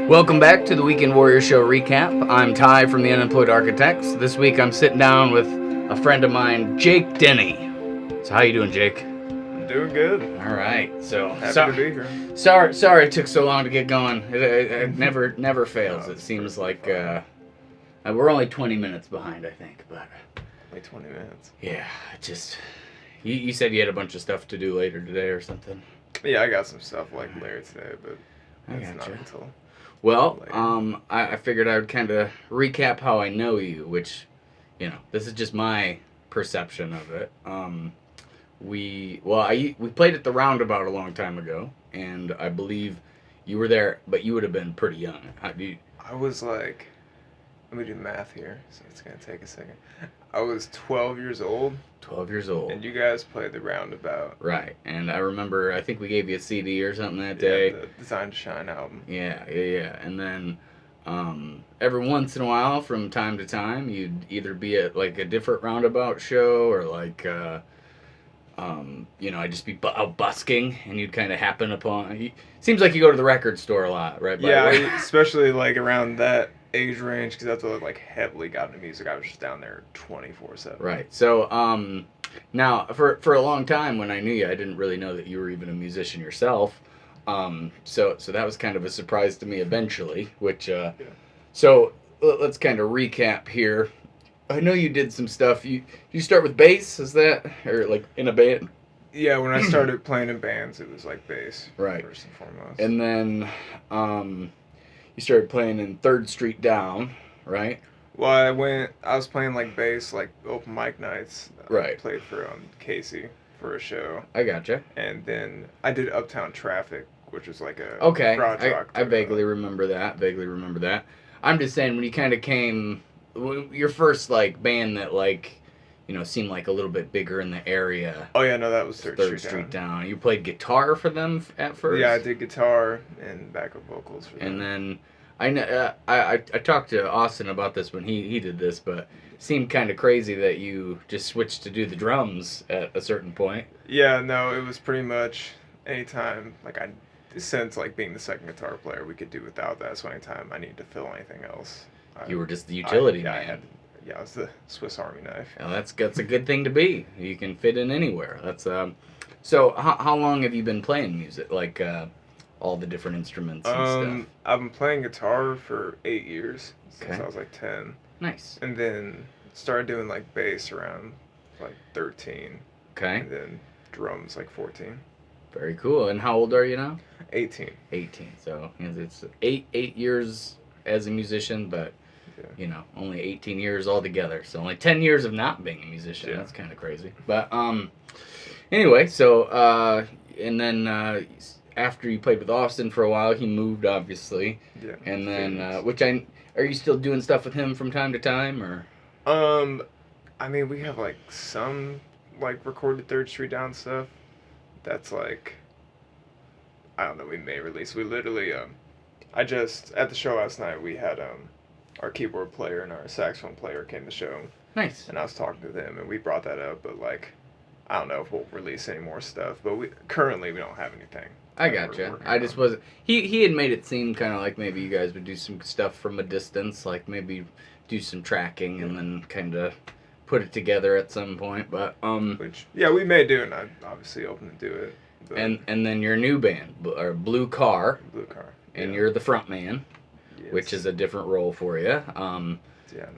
Welcome back to the Weekend Warrior Show recap. I'm Ty from the Unemployed Architects. This week I'm sitting down with a friend of mine, Jake Denny. So how you doing, Jake? I'm doing good. All right. So Happy to be here. Sorry it took so long to get going. It never fails. No, It seems like fine. we're only 20 minutes behind, I think. But Like 20 minutes. yeah, it just you said you had a bunch of stuff to do later today or something. Yeah, I got some stuff like later today, but I it's not gotcha. until Well, later. I figured I would kind of recap how I know you, which, this is just my perception of it. We played at the Roundabout a long time ago, and I believe you were there, but you would have been pretty young. I was like, let me do math here, so it's gonna take a second. I was 12 years old, 12 years old. and you guys played the Roundabout. Right, and I remember, I think we gave you a CD or something that Yeah, day. the Design to Shine album. Yeah. And then every once in a while, from time to time, you'd either be at like a different Roundabout show or like, I'd just be out busking, and you'd kind of happen upon. Seems like you go to the record store a lot, right? Yeah, especially like around that age range, because that's what like heavily got into music. I was just down there 24/7. Right. So, now for a long time when I knew you, I didn't really know that you were even a musician yourself. So that was kind of a surprise to me eventually. Which, so let's kind of recap here. I know you did some stuff. You start with bass, is that, or like in a band? Yeah, when I started playing in bands, it was like bass, Right. first and foremost. And then you started playing in 3rd Street Down, right? Well, I was playing like bass, like open mic nights. Right. I played for Casey for a show. I gotcha. And then I did Uptown Traffic, which was like a Okay, garage rock. I vaguely remember that. I'm just saying, when you kind of came, your first like band that like, seemed like a little bit bigger in the area. Oh yeah, no, that was Third Third Street Street Down. Down. You played guitar for them at first. Yeah, I did guitar and backup vocals for them. And then I talked to Austin about this when he did this, but it seemed kind of crazy that you just switched to do the drums at a certain point. Yeah, no, it was pretty much anytime like since like being the second guitar player, we could do without that. So anytime I needed to fill anything else, You were just the utility man. I was the Swiss Army knife. Well, that's a good thing to be. You can fit in anywhere. That's So how long have you been playing music? Like all the different instruments and stuff. I've been playing guitar for 8 years since Okay. I was like 10, Nice. and then started doing like bass around like 13, Okay. and then drums like 14, Very cool. And how old are you now? 18. 18. So it's eight years as a musician, but Yeah. only 18 years altogether. So only 10 years of not being a musician. Yeah. That's kind of crazy. But anyway, so and then after you played with Austin for a while, he moved obviously. Yeah. And then Phoenix. are you still doing stuff with him from time to time, or? I mean, we have like some like recorded Third Street Down stuff. That's like, I don't know. We may release. We literally I just at the show last night we had our keyboard player and our saxophone player came to the show. Nice. And I was talking to them, and we brought that up, but like, I don't know if we'll release any more stuff. But we don't have anything. I that we're gotcha. working I just on. wasn't. He had made it seem kind of like maybe you guys would do some stuff from a distance, like maybe do some tracking and then kind of put it together at some point. But Which we may do, and I'm obviously open to do it. But and then your new band, or Blue Car, Blue Car, and you're the front man, which is a different role for you. Yeah.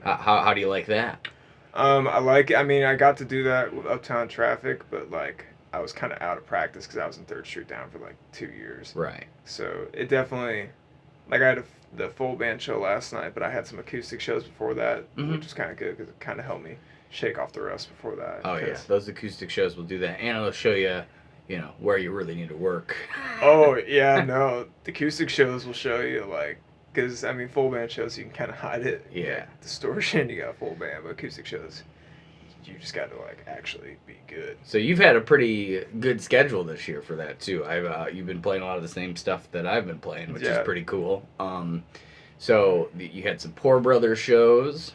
No. How do you like that? I like it. I mean, I got to do that with Uptown Traffic, but like I was kind of out of practice because I was in Third Street Down for like 2 years. Right. So it definitely, like I had the full band show last night, but I had some acoustic shows before that, which was kind of good because it kind of helped me shake off the rust before that. Oh yeah, those acoustic shows will do that, and it'll show you, where you really need to work. Oh yeah, no, the acoustic shows will show you like. Because, I mean, full band shows, you can kind of hide it. Yeah. You got distortion, you got full band, but acoustic shows, you just got to, like, actually be good. So you've had a pretty good schedule this year for that, too. You've been playing a lot of the same stuff that I've been playing, which is pretty cool. So you had some Poor Brothers shows.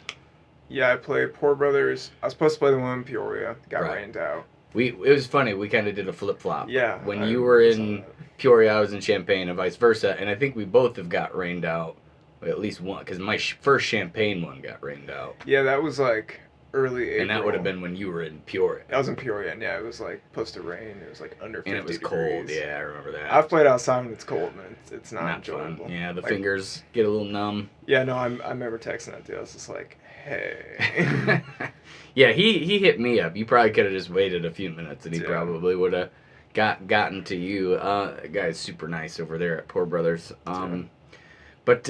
Yeah, I played Poor Brothers. I was supposed to play the one in Peoria. Got rained out. it was funny. We kind of did a flip flop. Yeah. When I you were remember in that. Peoria, I was in Champaign, and vice versa. And I think we both have got rained out. At least one, because my first Champaign one got rained out, Yeah, that was like early April. and that would have been when you were in Peoria. I was in Peoria, and yeah, it was like supposed to rain. It was like under 50 And it was degrees. cold. Yeah, I remember that. I've played outside when it's cold, man. It's not enjoyable. Fun. Yeah, the Like, fingers get a little numb. Yeah, no, I remember texting that dude. I was just like, hey. Yeah, he hit me up. You probably could have just waited a few minutes, and he Yeah. probably would have gotten to you. The guy's super nice over there at Poor Brothers. But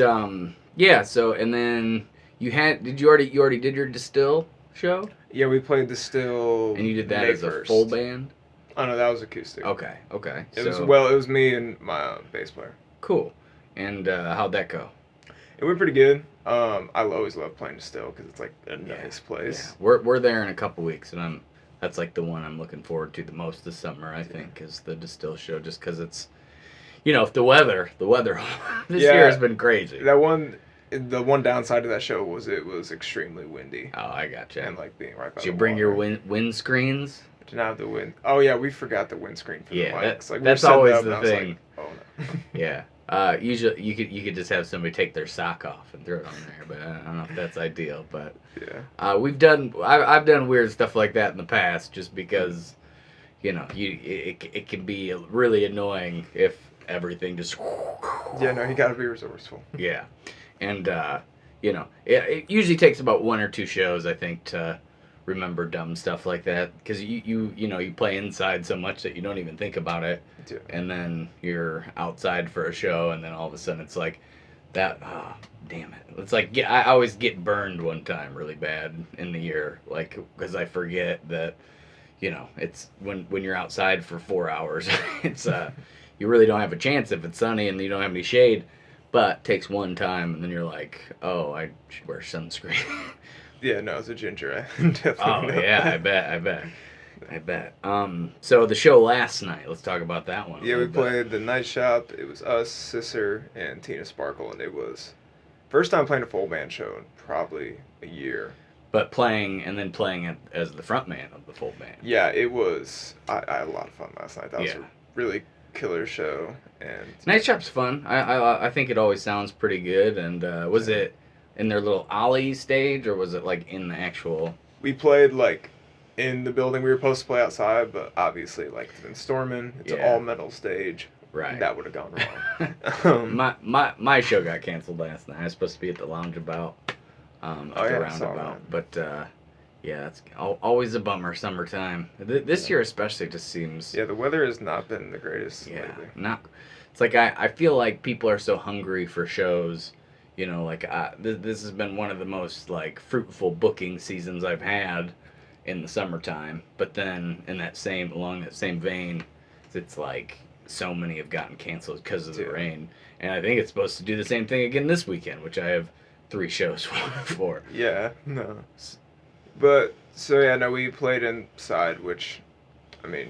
yeah. So and then you already did your Distill show? Yeah, we played the Still. And you did that May as a 1st. full band? Oh no, that was acoustic. Okay. It was me and my bass player. Cool. And how'd that go? It went pretty good. I always love playing Distill because it's like a nice place. Yeah. We're there in a couple weeks, and that's like the one I'm looking forward to the most this summer. I think is the Distill show, just because it's, the weather this year has been crazy. The one downside of that show was it was extremely windy. Oh, I gotcha. And like being right by Did you the bring water. your wind screens? Did not have the wind. Oh yeah, we forgot the windscreen for the mics. That's Like, we were that's setting always up, the and I was thing. like, oh no. Yeah. Usually you could just have somebody take their sock off and throw it on there, but I don't know if that's ideal. But Yeah. I've done weird stuff like that in the past, just because it can be really annoying if everything just Yeah, no, you gotta be resourceful. yeah, and it usually takes about one or two shows, I think, to remember dumb stuff like that, because you play inside so much that you don't even think about it. Yeah. And then you're outside for a show, and then all of a sudden it's like that. Oh, damn it! It's like I always get burned one time really bad in the year, like because I forget that it's when you're outside for 4 hours, it's you really don't have a chance if it's sunny and you don't have any shade, but it takes one time, and then you're like, oh, I should wear sunscreen. Yeah, no, as a ginger, I definitely. Oh know yeah, that. I bet. So the show last night, let's talk about that one. Yeah, we played the Night Shop. It was us, Sisser, and Tina Sparkle, and it was first time playing a full band show in probably a year. But playing it as the front man of the full band. Yeah, it was. I had a lot of fun last night. That was Yeah. a really killer show, and Night Shop's fun. I think it always sounds pretty good. And was it in their little Ollie stage, or was it like in the actual? we played like in the building. We were supposed to play outside, but obviously, like it's been storming. It's an Yeah. all metal stage. Right. That would have gone wrong. My show got canceled last night. I was supposed to be at the Loungeabout, at the I saw Roundabout, that. but yeah, that's always a bummer. Summertime. This year especially just seems. Yeah, the weather has not been the greatest Yeah, lately. not. It's like I feel like people are so hungry for shows. This has been one of the most like fruitful booking seasons I've had in the summertime. But then along that same vein, it's like so many have gotten canceled because of the rain. And I think it's supposed to do the same thing again this weekend, which I have 3 shows for. Yeah, no. But so yeah, no, we played inside, which, I mean,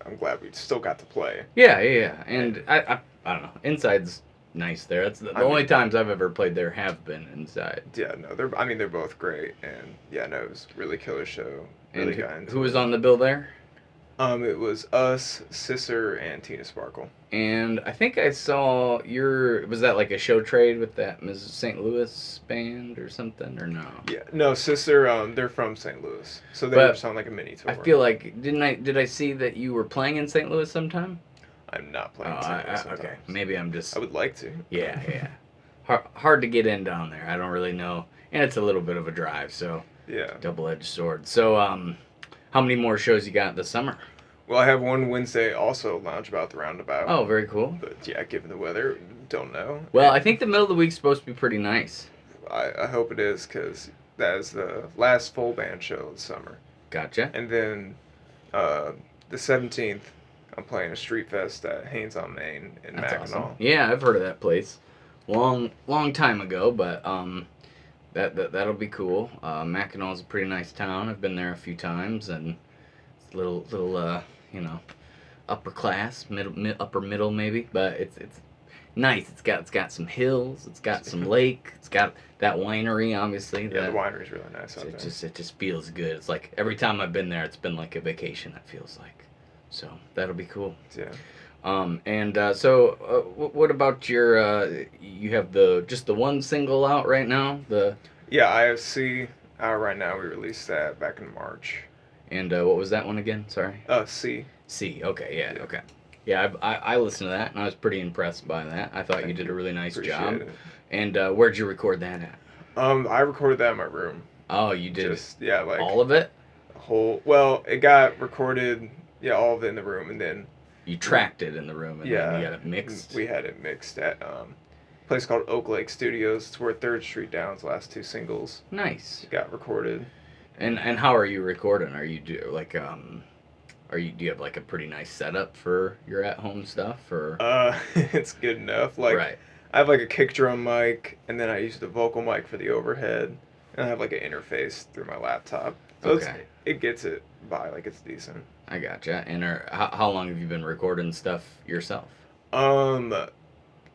I'm glad we still got to play. Yeah, and I don't know. Inside's nice there. That's the only times I've ever played there have been inside. Yeah, no, they're both great, and yeah, no, it was a really killer show. Really And got into who was it. on the bill there? It was us, Sisser, and Tina Sparkle. And I think I saw was that like a show trade with that Ms. St. Louis band or something, or no? Yeah, no, Sisser, they're from St. Louis, so they But were just on like a mini tour. I feel like did I see that you were playing in St. Louis sometime? I'm not playing Oh, St. Louis okay. sometimes. Maybe I'm just. I would like to. Yeah. Hard to get in down there. I don't really know, and it's a little bit of a drive, so Yeah. double-edged sword. So, how many more shows you got this summer? Well, I have one Wednesday also Loungeabout the Roundabout. Oh, very cool. But yeah, given the weather, don't know. Well, I think the middle of the week's supposed to be pretty nice. I hope it is, because that is the last full band show of the summer. Gotcha. And then the 17th, I'm playing a street fest at Haynes on Main in That's Mackinac. awesome. Yeah, I've heard of that place. Long time ago, but that'll be cool. Mackinaw's a pretty nice town. I've been there a few times, and it's a little upper class, upper middle maybe, but Nice. It's got some hills. It's got some lake. It's got that winery, obviously. Yeah, the winery's really nice out It there. just feels good. It's like every time I've been there, it's been like a vacation. It feels like. So that'll be cool. Yeah. What about your? You have just the one single out right now. Yeah, IFC. Right now, we released that back in March. And what was that one again? Sorry. C. C. Okay. Yeah. Yeah. Okay. Yeah, I listened to that and I was pretty impressed by that. I thought you did a really nice job. It. And where'd you record that at? I recorded that in my room. Oh, you did. Just yeah, like all of it. Well, it got recorded. Yeah, all of it in the room, and then you tracked it in the room, and then you got it mixed. We had it mixed at a place called Oak Lake Studios. It's where 3rd Street Down's last 2 singles. Nice. Got recorded. And how are you recording? Are you do you have like a pretty nice setup for your at-home stuff, or? It's good enough. Like, right. I have like a kick drum mic, and then I use the vocal mic for the overhead, and I have like an interface through my laptop. So it gets it by, like, it's decent. I gotcha. And how long have you been recording stuff yourself?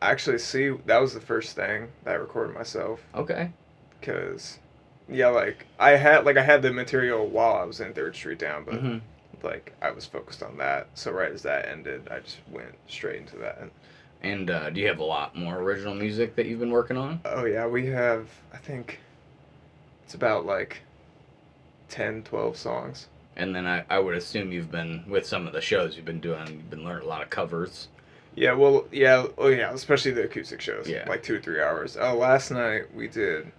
Actually, see, that was the first thing that I recorded myself. Okay. Cause, yeah, like I had the material while I was in 3rd Street Down, but like I was focused on that. So right as that ended, I just went straight into that. And do you have a lot more original music that you've been working on? Oh yeah, we have. I think it's about like 10, 12 songs. And then I would assume you've been, with some of the shows you've been learning a lot of covers. Yeah, well, yeah, oh yeah, especially the acoustic shows. Yeah. Like 2 or 3 hours. Last night we did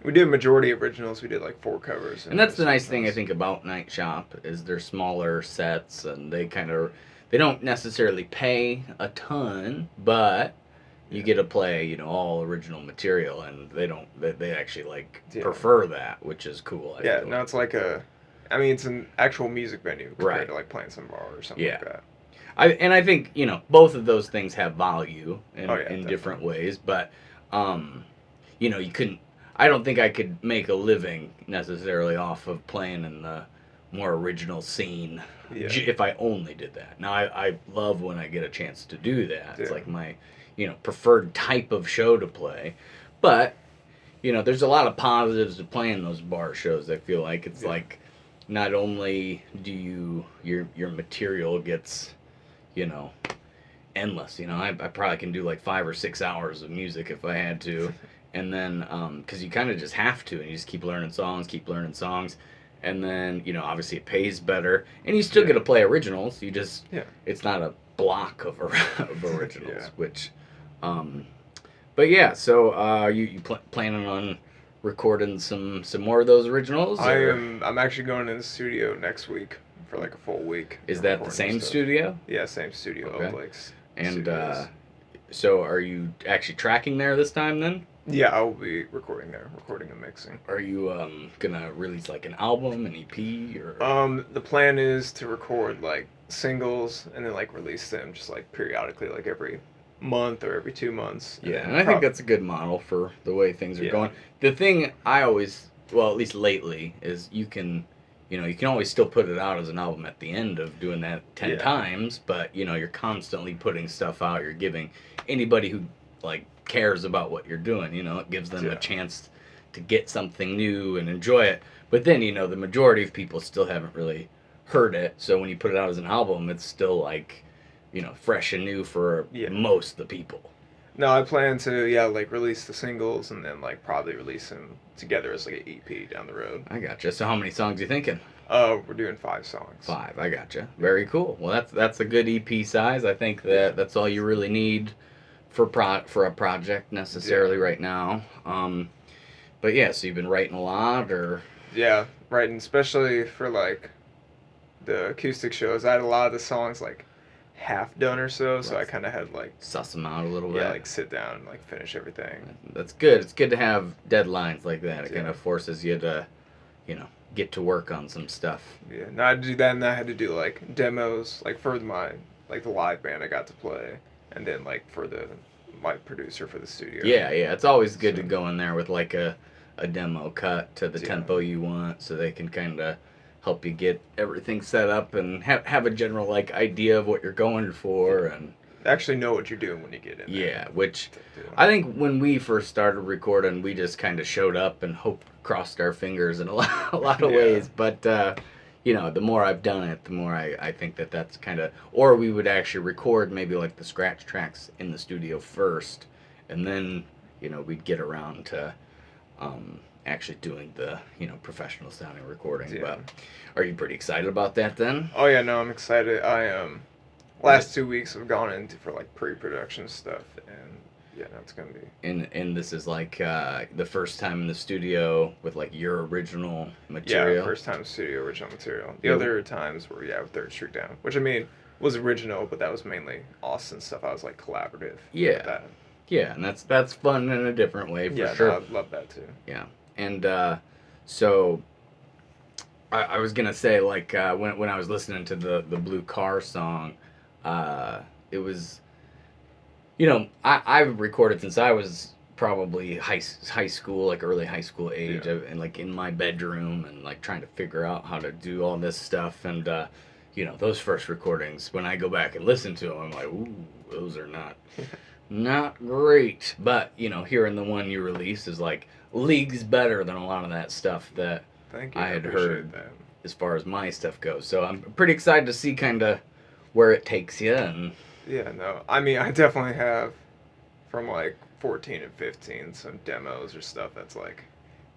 majority originals. We did like 4 covers. And that's the nice thing I think about Night Shop is they're smaller sets and they don't necessarily pay a ton, but you get to play, all original material, and they actually prefer that, which is cool. I feel no, it's like it's an actual music venue compared to like playing some bar or something like that. I think, both of those things have value in different ways, but, you couldn't, I don't think I could make a living necessarily off of playing in the more original scene if I only did that. Now, I love when I get a chance to do that. It's like my, preferred type of show to play. But, there's a lot of positives to playing those bar shows. I feel like it's like not only do your material gets, endless. I probably can do like 5 or 6 hours of music if I had to. And then, because you kind of just have to, and you just keep learning songs. And then, obviously it pays better. And you still get to play originals. You just, it's not a block of originals, which, but yeah, so you planning on recording some more of those originals? I'm actually going to the studio next week for like a full week. Is that the same studio? Yeah, same studio, Oak Lakes. And so are you actually tracking there this time then? Yeah, I will be recording there, recording and mixing. Are you gonna release like an album, an EP, or? The plan is to record like singles and then like release them just like periodically, like every month or every 2 months. Yeah, and I think that's a good model for the way things are going. The thing I always, well, at least lately, is you can always still put it out as an album at the end of doing that 10 times, but you're constantly putting stuff out. You're giving anybody who like cares about what you're doing, it gives them a chance to get something new and enjoy it. But then, the majority of people still haven't really heard it. So when you put it out as an album, it's still like, fresh and new for most of the people. No, I plan to, like release the singles and then like probably release them together as like an EP down the road. I gotcha. So how many songs are you thinking? We're doing 5 songs. 5, I gotcha. Very cool. Well, that's a good EP size. I think that's all you really need for a project necessarily right now. But yeah, so you've been writing a lot, or? Yeah, writing, especially for like the acoustic shows. I had a lot of the songs like half done or so, so I kind of had like suss them out a little bit. Yeah, like sit down and like finish everything. That's good. It's good to have deadlines like that. It kind of forces you to, get to work on some stuff. Yeah, no, I had to do that, and I had to do like demos, like for the live band I got to play, and then like for my producer for the studio. Yeah, it's always good to go in there with like a demo cut to the tempo you want, so they can kind of help you get everything set up and have a general like idea of what you're going for. And actually know what you're doing when you get in there. Yeah, which I think when we first started recording, we just kind of showed up and crossed our fingers in a lot of ways. But you know, the more I've done it, the more I think that's kind of, or we would actually record maybe like the scratch tracks in the studio first, and then you know we'd get around to actually doing the professional sounding recording. Yeah. But are you pretty excited about that then? Oh yeah, no, I'm excited. Last 2 weeks I've gone into for like pre-production stuff, and yeah, no, it's gonna be. And this is like the first time in the studio with like your original material. Yeah, first time studio original material. The other times were with Third Street Down, which I mean was original, but that was mainly Austin stuff. I was like collaborative. Yeah. With that. Yeah, and that's fun in a different way for sure. Yeah, I love that too. Yeah, and so I was gonna say like when I was listening to the Blue Car song, it was, I've recorded since I was probably high school, like early high school age, and like in my bedroom and like trying to figure out how to do all this stuff. And those first recordings, when I go back and listen to them, I'm like, ooh, those are not great. But hearing the one you released is like leagues better than a lot of that stuff that I had heard that, as far as my stuff goes. So I'm pretty excited to see kind of where it takes you. And yeah, no, I mean, I definitely have from like 14 and 15 some demos or stuff that's like,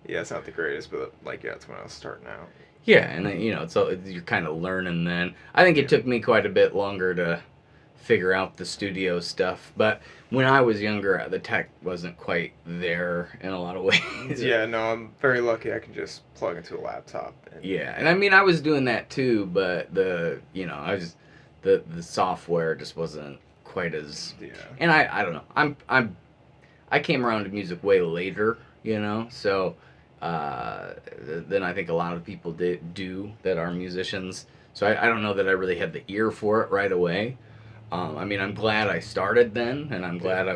yeah, it's not the greatest, but like, yeah, it's when I was starting out. Yeah, and then, so you're kind of learning then. I think it took me quite a bit longer to figure out the studio stuff, but when I was younger, the tech wasn't quite there in a lot of ways. Yeah, no, I'm very lucky I can just plug into a laptop. And I mean, I was doing that too, but the software just wasn't quite as. Yeah. And I don't know. I came around to music way later, so than I think a lot of people do that are musicians. So I don't know that I really had the ear for it right away. I mean, I'm glad I started then, and I'm glad I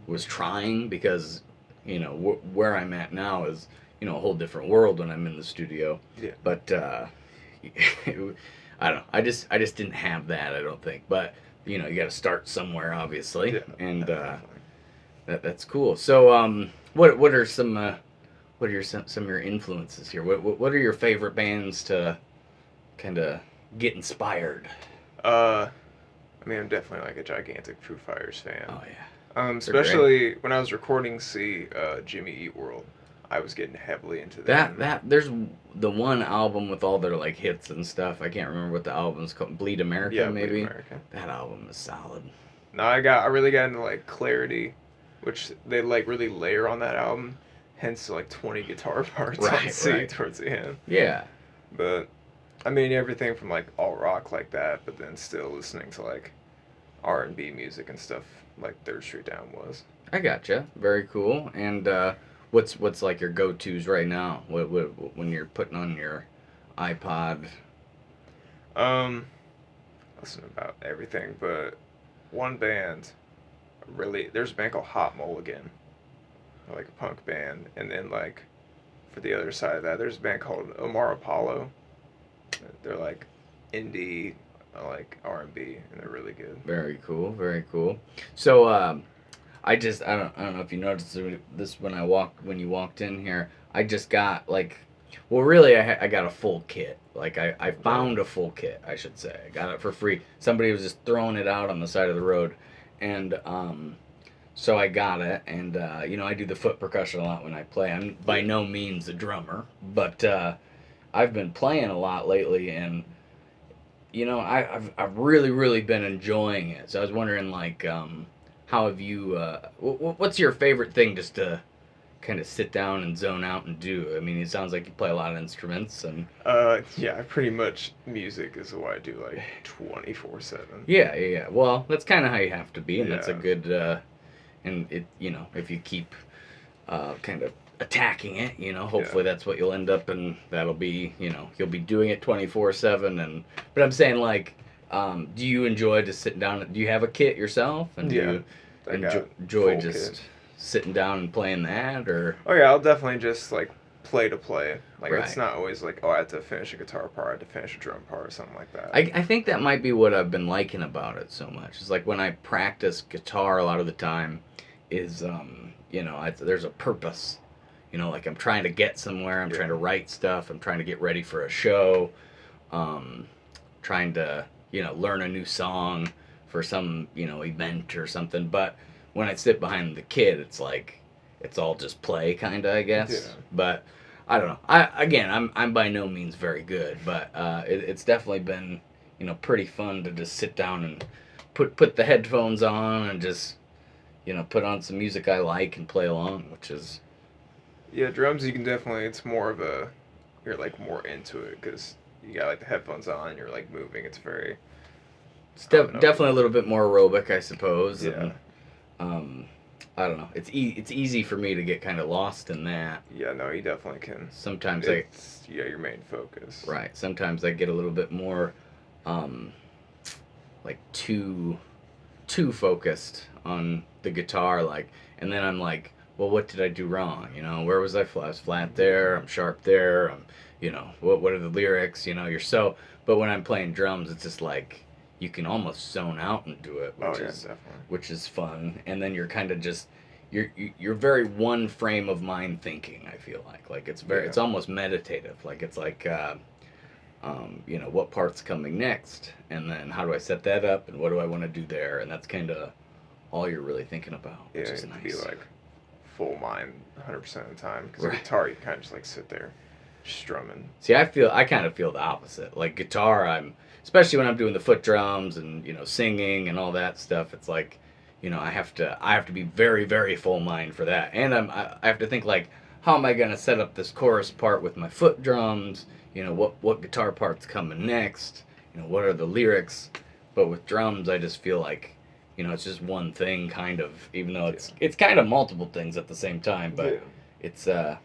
was trying, because where I'm at now is a whole different world when I'm in the studio. Yeah. But I don't know. I just didn't have that, I don't think. But you got to start somewhere, obviously. Yeah, and that's cool. So what are some of your influences here? What are your favorite bands to kind of get inspired? I mean, I'm definitely like a gigantic Foo Fighters fan. Oh yeah. Especially when I was recording Jimmy Eat World, I was getting heavily into that. That there's the one album with all their like hits and stuff. I can't remember what the album's called. Bleed America, maybe. Bleed America. That album is solid. No, I really got into like Clarity, which they like really layer on that album. Hence like 20 guitar parts on C towards the end. Yeah. But I mean, everything from like alt rock like that, but then still listening to like R&B music and stuff like Third Street Down was. I gotcha. Very cool. And what's like your go-tos right now? What when you're putting on your iPod? Listen about everything, but one band there's a band called Hot Mulligan, like a punk band, and then like for the other side of that, there's a band called Omar Apollo. They're like indie, like R&B, and they're really good. Very cool, very cool. So I don't know if you noticed this when you walked in here. I just got really I got a full kit. Like I found a full kit, I should say. I got it for free. Somebody was just throwing it out on the side of the road, and so I got it. And I do the foot percussion a lot when I play. I'm by no means a drummer, but I've been playing a lot lately, and I've really been enjoying it. So I was wondering, like, how have you? What's your favorite thing just to kind of sit down and zone out and do? I mean, it sounds like you play a lot of instruments, and yeah, pretty much music is what I do like 24/7. Yeah. Well, that's kind of how you have to be, and that's a good. And it, if you keep kind of attacking it, hopefully that's what you'll end up, and that'll be, you'll be doing it 24/7. But I'm saying, like, do you enjoy just sitting down? Do you have a kit yourself, and do you enjoy just sitting down and playing that, or? Oh yeah, I'll definitely just like play to play. Like Right. it's not always like, oh, I have to finish a guitar part, I have to finish a drum part or something like that. I think that might be what I've been liking about it so much. It's like when I practice guitar a lot of the time is, there's a purpose. Like I'm trying to get somewhere, I'm Yeah. trying to write stuff, I'm trying to get ready for a show, um, trying to, learn a new song for some, event or something. But when I sit behind the kid, it's like, it's all just play kind of, I guess. Yeah. But I don't know. I'm by no means very good, but it's definitely been, pretty fun to just sit down and put the headphones on and just, put on some music I like and play along, which is Yeah, drums you can definitely. It's more of a, you're like more into it because you got like the headphones on, you're like moving. It's very. definitely a little bit more aerobic, I suppose. Yeah. And, I don't know. It's easy for me to get kind of lost in that. Yeah, no, you definitely can. Sometimes It's your main focus. Right. Sometimes I get a little bit more, like too focused on the guitar, like, and then I'm like, well, what did I do wrong? Where was I flat? I was flat there. I'm sharp there. What are the lyrics? But when I'm playing drums, it's just like you can almost zone out and do it, Definitely. which is fun. And then you're kind of just you're very one frame of mind thinking. I feel like it's almost meditative. Like it's like what part's coming next, and then how do I set that up, and what do I want to do there, and that's kind of all you're really thinking about, Yeah, which is it nice. could be like full mind 100% of the time because Right. the guitar you kind of just like sit there strumming. See, I kind of feel the opposite. Like guitar, especially when I'm doing the foot drums and singing and all that stuff. It's like, I have to be very very full mind for that, and I have to think like, how am I gonna set up this chorus part with my foot drums? What guitar part's coming next? What are the lyrics? But with drums, I just feel like, it's just one thing kind of, even though it's kind of multiple things at the same time. But it's I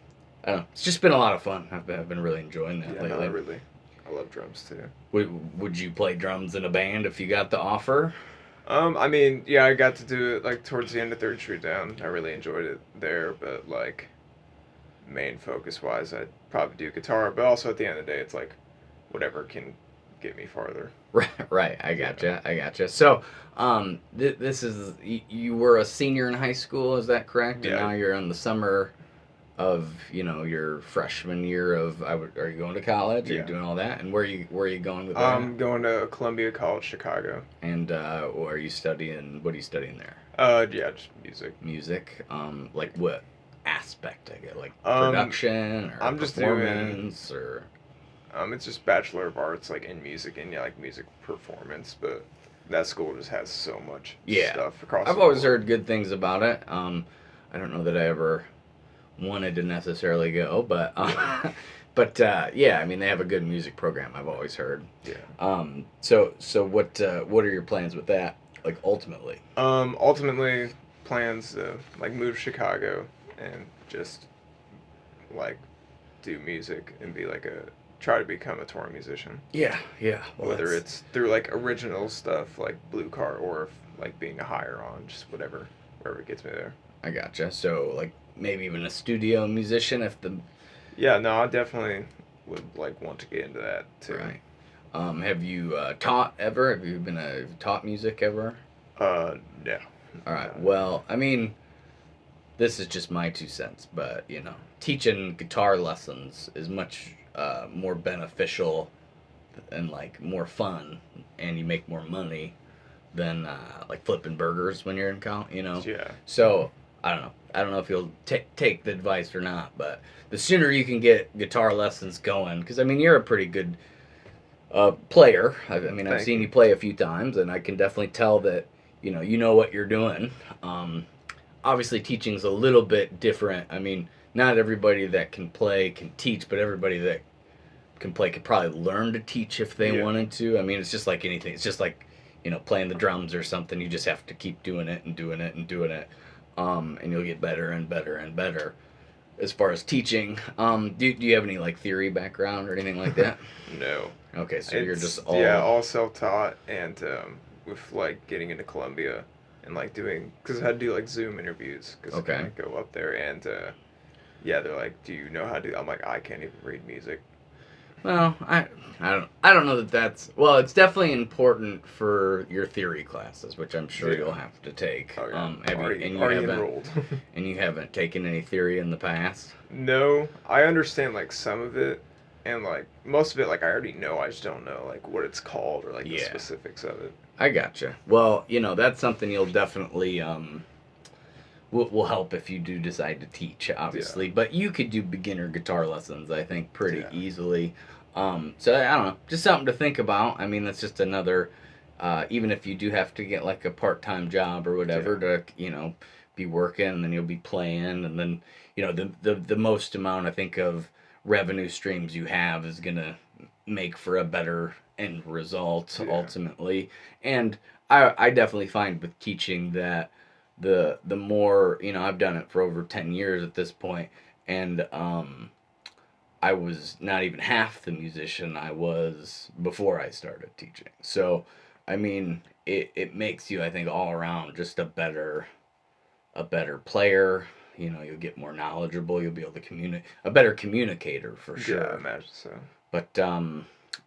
don't know. It's just been a lot of fun. I've been really enjoying that Yeah, lately. I love drums too. Would you play drums in a band if you got the offer? I mean, yeah, I got to do it like towards the end of Third Street Down. I really enjoyed it there, but like main focus wise, I'd probably do guitar. But also at the end of the day, it's like whatever can get me farther. Right. I gotcha. So, this is you were a senior in high school, is that correct? And Yeah. now you're in the summer of your freshman year of. Are you going to college? Are you Yeah. doing all that? And where are you going with that? I'm going to Columbia College, Chicago. And are you studying? What are you studying there? Yeah, just music. Music. Like what aspect? I get like Um, production or I'm just doing- performance or. It's just Bachelor of Arts, like in music and like music performance, but that school just has so much stuff across. I've the always board. heard good things about it. I don't know that I ever wanted to necessarily go, but yeah, I mean they have a good music program. I've always heard. Yeah. So what are your plans with that? Like ultimately. Ultimately, plans to like move to Chicago and just like do music and be like try to become a touring musician. Yeah. Well, Whether it's through like original stuff like Blue Car or like being a hire on, just wherever it gets me there. I gotcha. So like maybe even a studio musician if the. Yeah, no, I definitely would like want to get into that too. Right. Have you taught ever? Have you taught music ever? No. All right. Well, I mean, this is just my 2 cents, but teaching guitar lessons is much more beneficial and like more fun, and you make more money than like flipping burgers when you're in college. Yeah. So I don't know. I don't know if you'll take the advice or not, but the sooner you can get guitar lessons going, because I mean you're a pretty good player. I've Thank seen you. you play a few times, and I can definitely tell that you know what you're doing. Obviously, teaching's a little bit different. I mean, not everybody that can play can teach, but everybody that can play could probably learn to teach if they wanted to. I mean, it's just like anything. It's just like playing the drums or something. You just have to keep doing it and doing it and doing it, and you'll get better and better and better. As far as teaching, do you have any like theory background or anything like that? No. Okay, so you're It's- just all all self-taught, and with like getting into Columbia and like doing, because I had to do like Zoom interviews because Okay. I can't go up there, and Yeah, they're like, do you know how to do? I'm like, I can't even read music. Well, I don't know that that's well. It's definitely important for your theory classes, which I'm sure Yeah. you'll have to take. Oh yeah, Have you already and you already haven't enrolled. and you haven't taken any theory in the past? No, I understand like some of it, and like most of it, like I already know. I just don't know like what it's called or like the Yeah, specifics of it. I gotcha. Well, that's something you'll definitely will help if you do decide to teach, Yeah, obviously. But you could do beginner guitar lessons, I think, pretty yeah, easily. So I don't know, just something to think about. I mean, that's just another. Even if you do have to get like a part-time job or whatever yeah, to be working, and then you'll be playing, and then the most amount I think of revenue streams you have is gonna make for a better end result yeah, ultimately. And I definitely find with teaching that the more I've done it for over 10 years at this point, and I was not even half the musician I was before I started teaching. So I mean it makes you, I think, all around just a better player. You'll get more knowledgeable, you'll be able to communicate, a better communicator for yeah. I sure. imagine so. But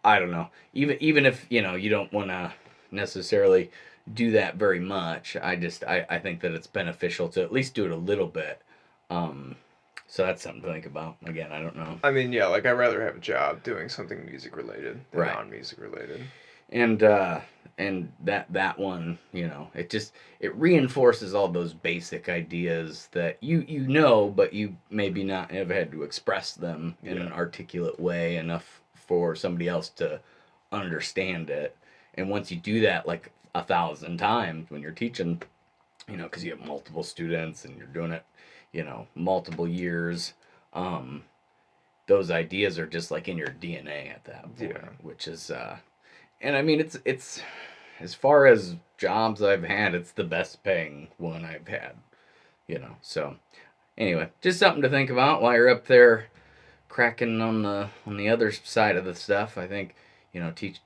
I don't know. Even if you don't want to necessarily do that very much, I think that it's beneficial to at least do it a little bit. Um, so that's something to think about. Again, I don't know. I mean, yeah, like I'd rather have a job doing something music related than Right. non-music related. And that one, it reinforces all those basic ideas that you know, but you maybe not have had to express them in Yeah, an articulate way enough for somebody else to understand it. And once you do that like 1,000 times when you're teaching, because you have multiple students and you're doing it, multiple years, um, those ideas are just like in your DNA at that point, yeah, which is and I mean it's as far as jobs I've had, it's the best paying one I've had, So anyway, just something to think about while you're up there cracking on the other side of the stuff. I think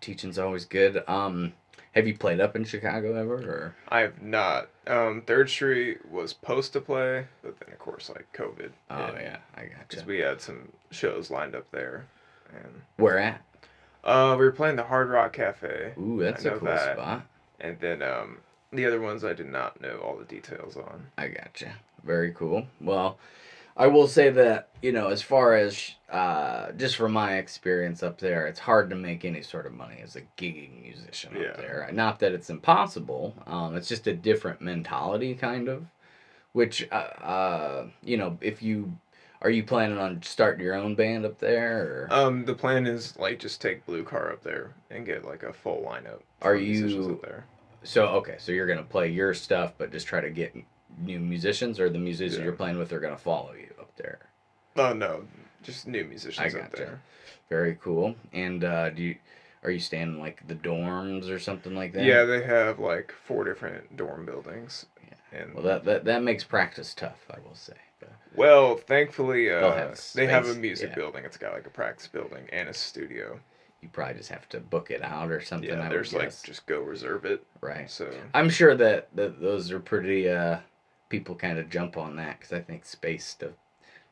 teaching's always good. Have you played up in Chicago ever? Or I have not. Third Street was supposed to play, but then of course like COVID oh hit yeah, I because gotcha. we had some shows lined up there, and Where at? we were playing the Hard Rock Cafe. Ooh, I that's a know cool that, spot. and then the other ones I did not know all the details on. I gotcha. Very cool. Well, I will say that, as far as just from my experience up there, it's hard to make any sort of money as a gigging musician up Yeah. there. Not that it's impossible, it's just a different mentality, kind of. Which, if you are you planning on starting your own band up there, or The plan is like just take Blue Car up there and get like a full lineup are for musicians up you there. so okay? So you're gonna play your stuff, but just try to get new musicians, or the musicians Yeah. you're playing with are gonna follow you up there. Oh no, just new I musicians up gotcha. there. Very cool. And are you staying in like the dorms or something like Yeah, that? they have like four different dorm buildings, Yeah. and Well, that makes practice tough, I will say. But well, thankfully, they'll have they have a space. music Yeah. building. It's got like a practice building and a studio. You probably just have to book it out or something, Yeah, I would there's like guess. just go reserve it. Right. So I'm sure that those are pretty. People kind of jump on that because I think space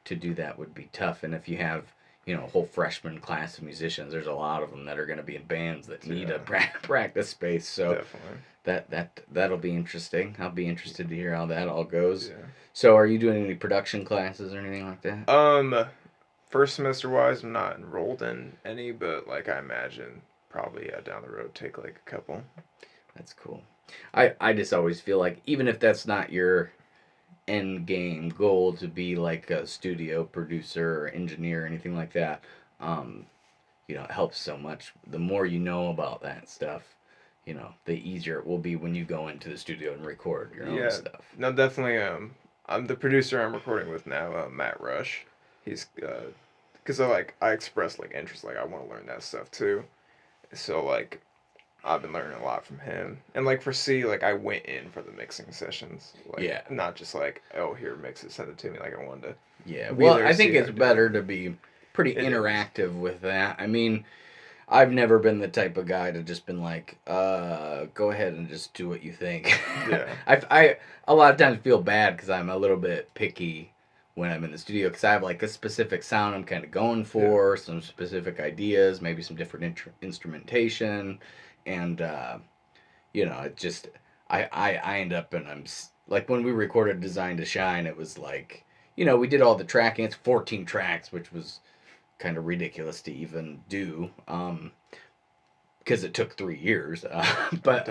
to do that would be tough. And if you have a whole freshman class of musicians, there's a lot of them that are going to be in bands that need a yeah, practice space. So definitely. that'll be interesting. I'll be interested to hear how that all goes. Yeah. So, are you doing any production classes or anything like that? First semester wise, I'm not enrolled in any, but like I imagine probably down the road take like a couple. That's cool. I just always feel like even if that's not your end game goal to be like a studio producer or engineer or anything like that, um, it helps so much. The more you know about that stuff, the easier it will be when you go into the studio and record your own Yeah, stuff. no, definitely. I'm the producer I'm recording with now, Matt Rush. He's because I expressed like interest, like I want to learn that stuff too. So like I've been learning a lot from him, and like for C, like I went in for the mixing sessions, like Yeah. not just like oh here mix it, send it to me. Like I wanted to Yeah. be Well, there, I think see how it's I did better it. to be pretty It is. interactive with that. I mean, I've never been the type of guy to just been like, go ahead and just do what you think. Yeah. I a lot of times feel bad because I'm a little bit picky when I'm in the studio, because I have like a specific sound I'm kind of going for, some specific ideas, maybe some different instrumentation, and it just I end up and like when we recorded Design to Shine, it was like we did all the tracking. It's 14 tracks, which was kind of ridiculous to even do, because it took 3 years. But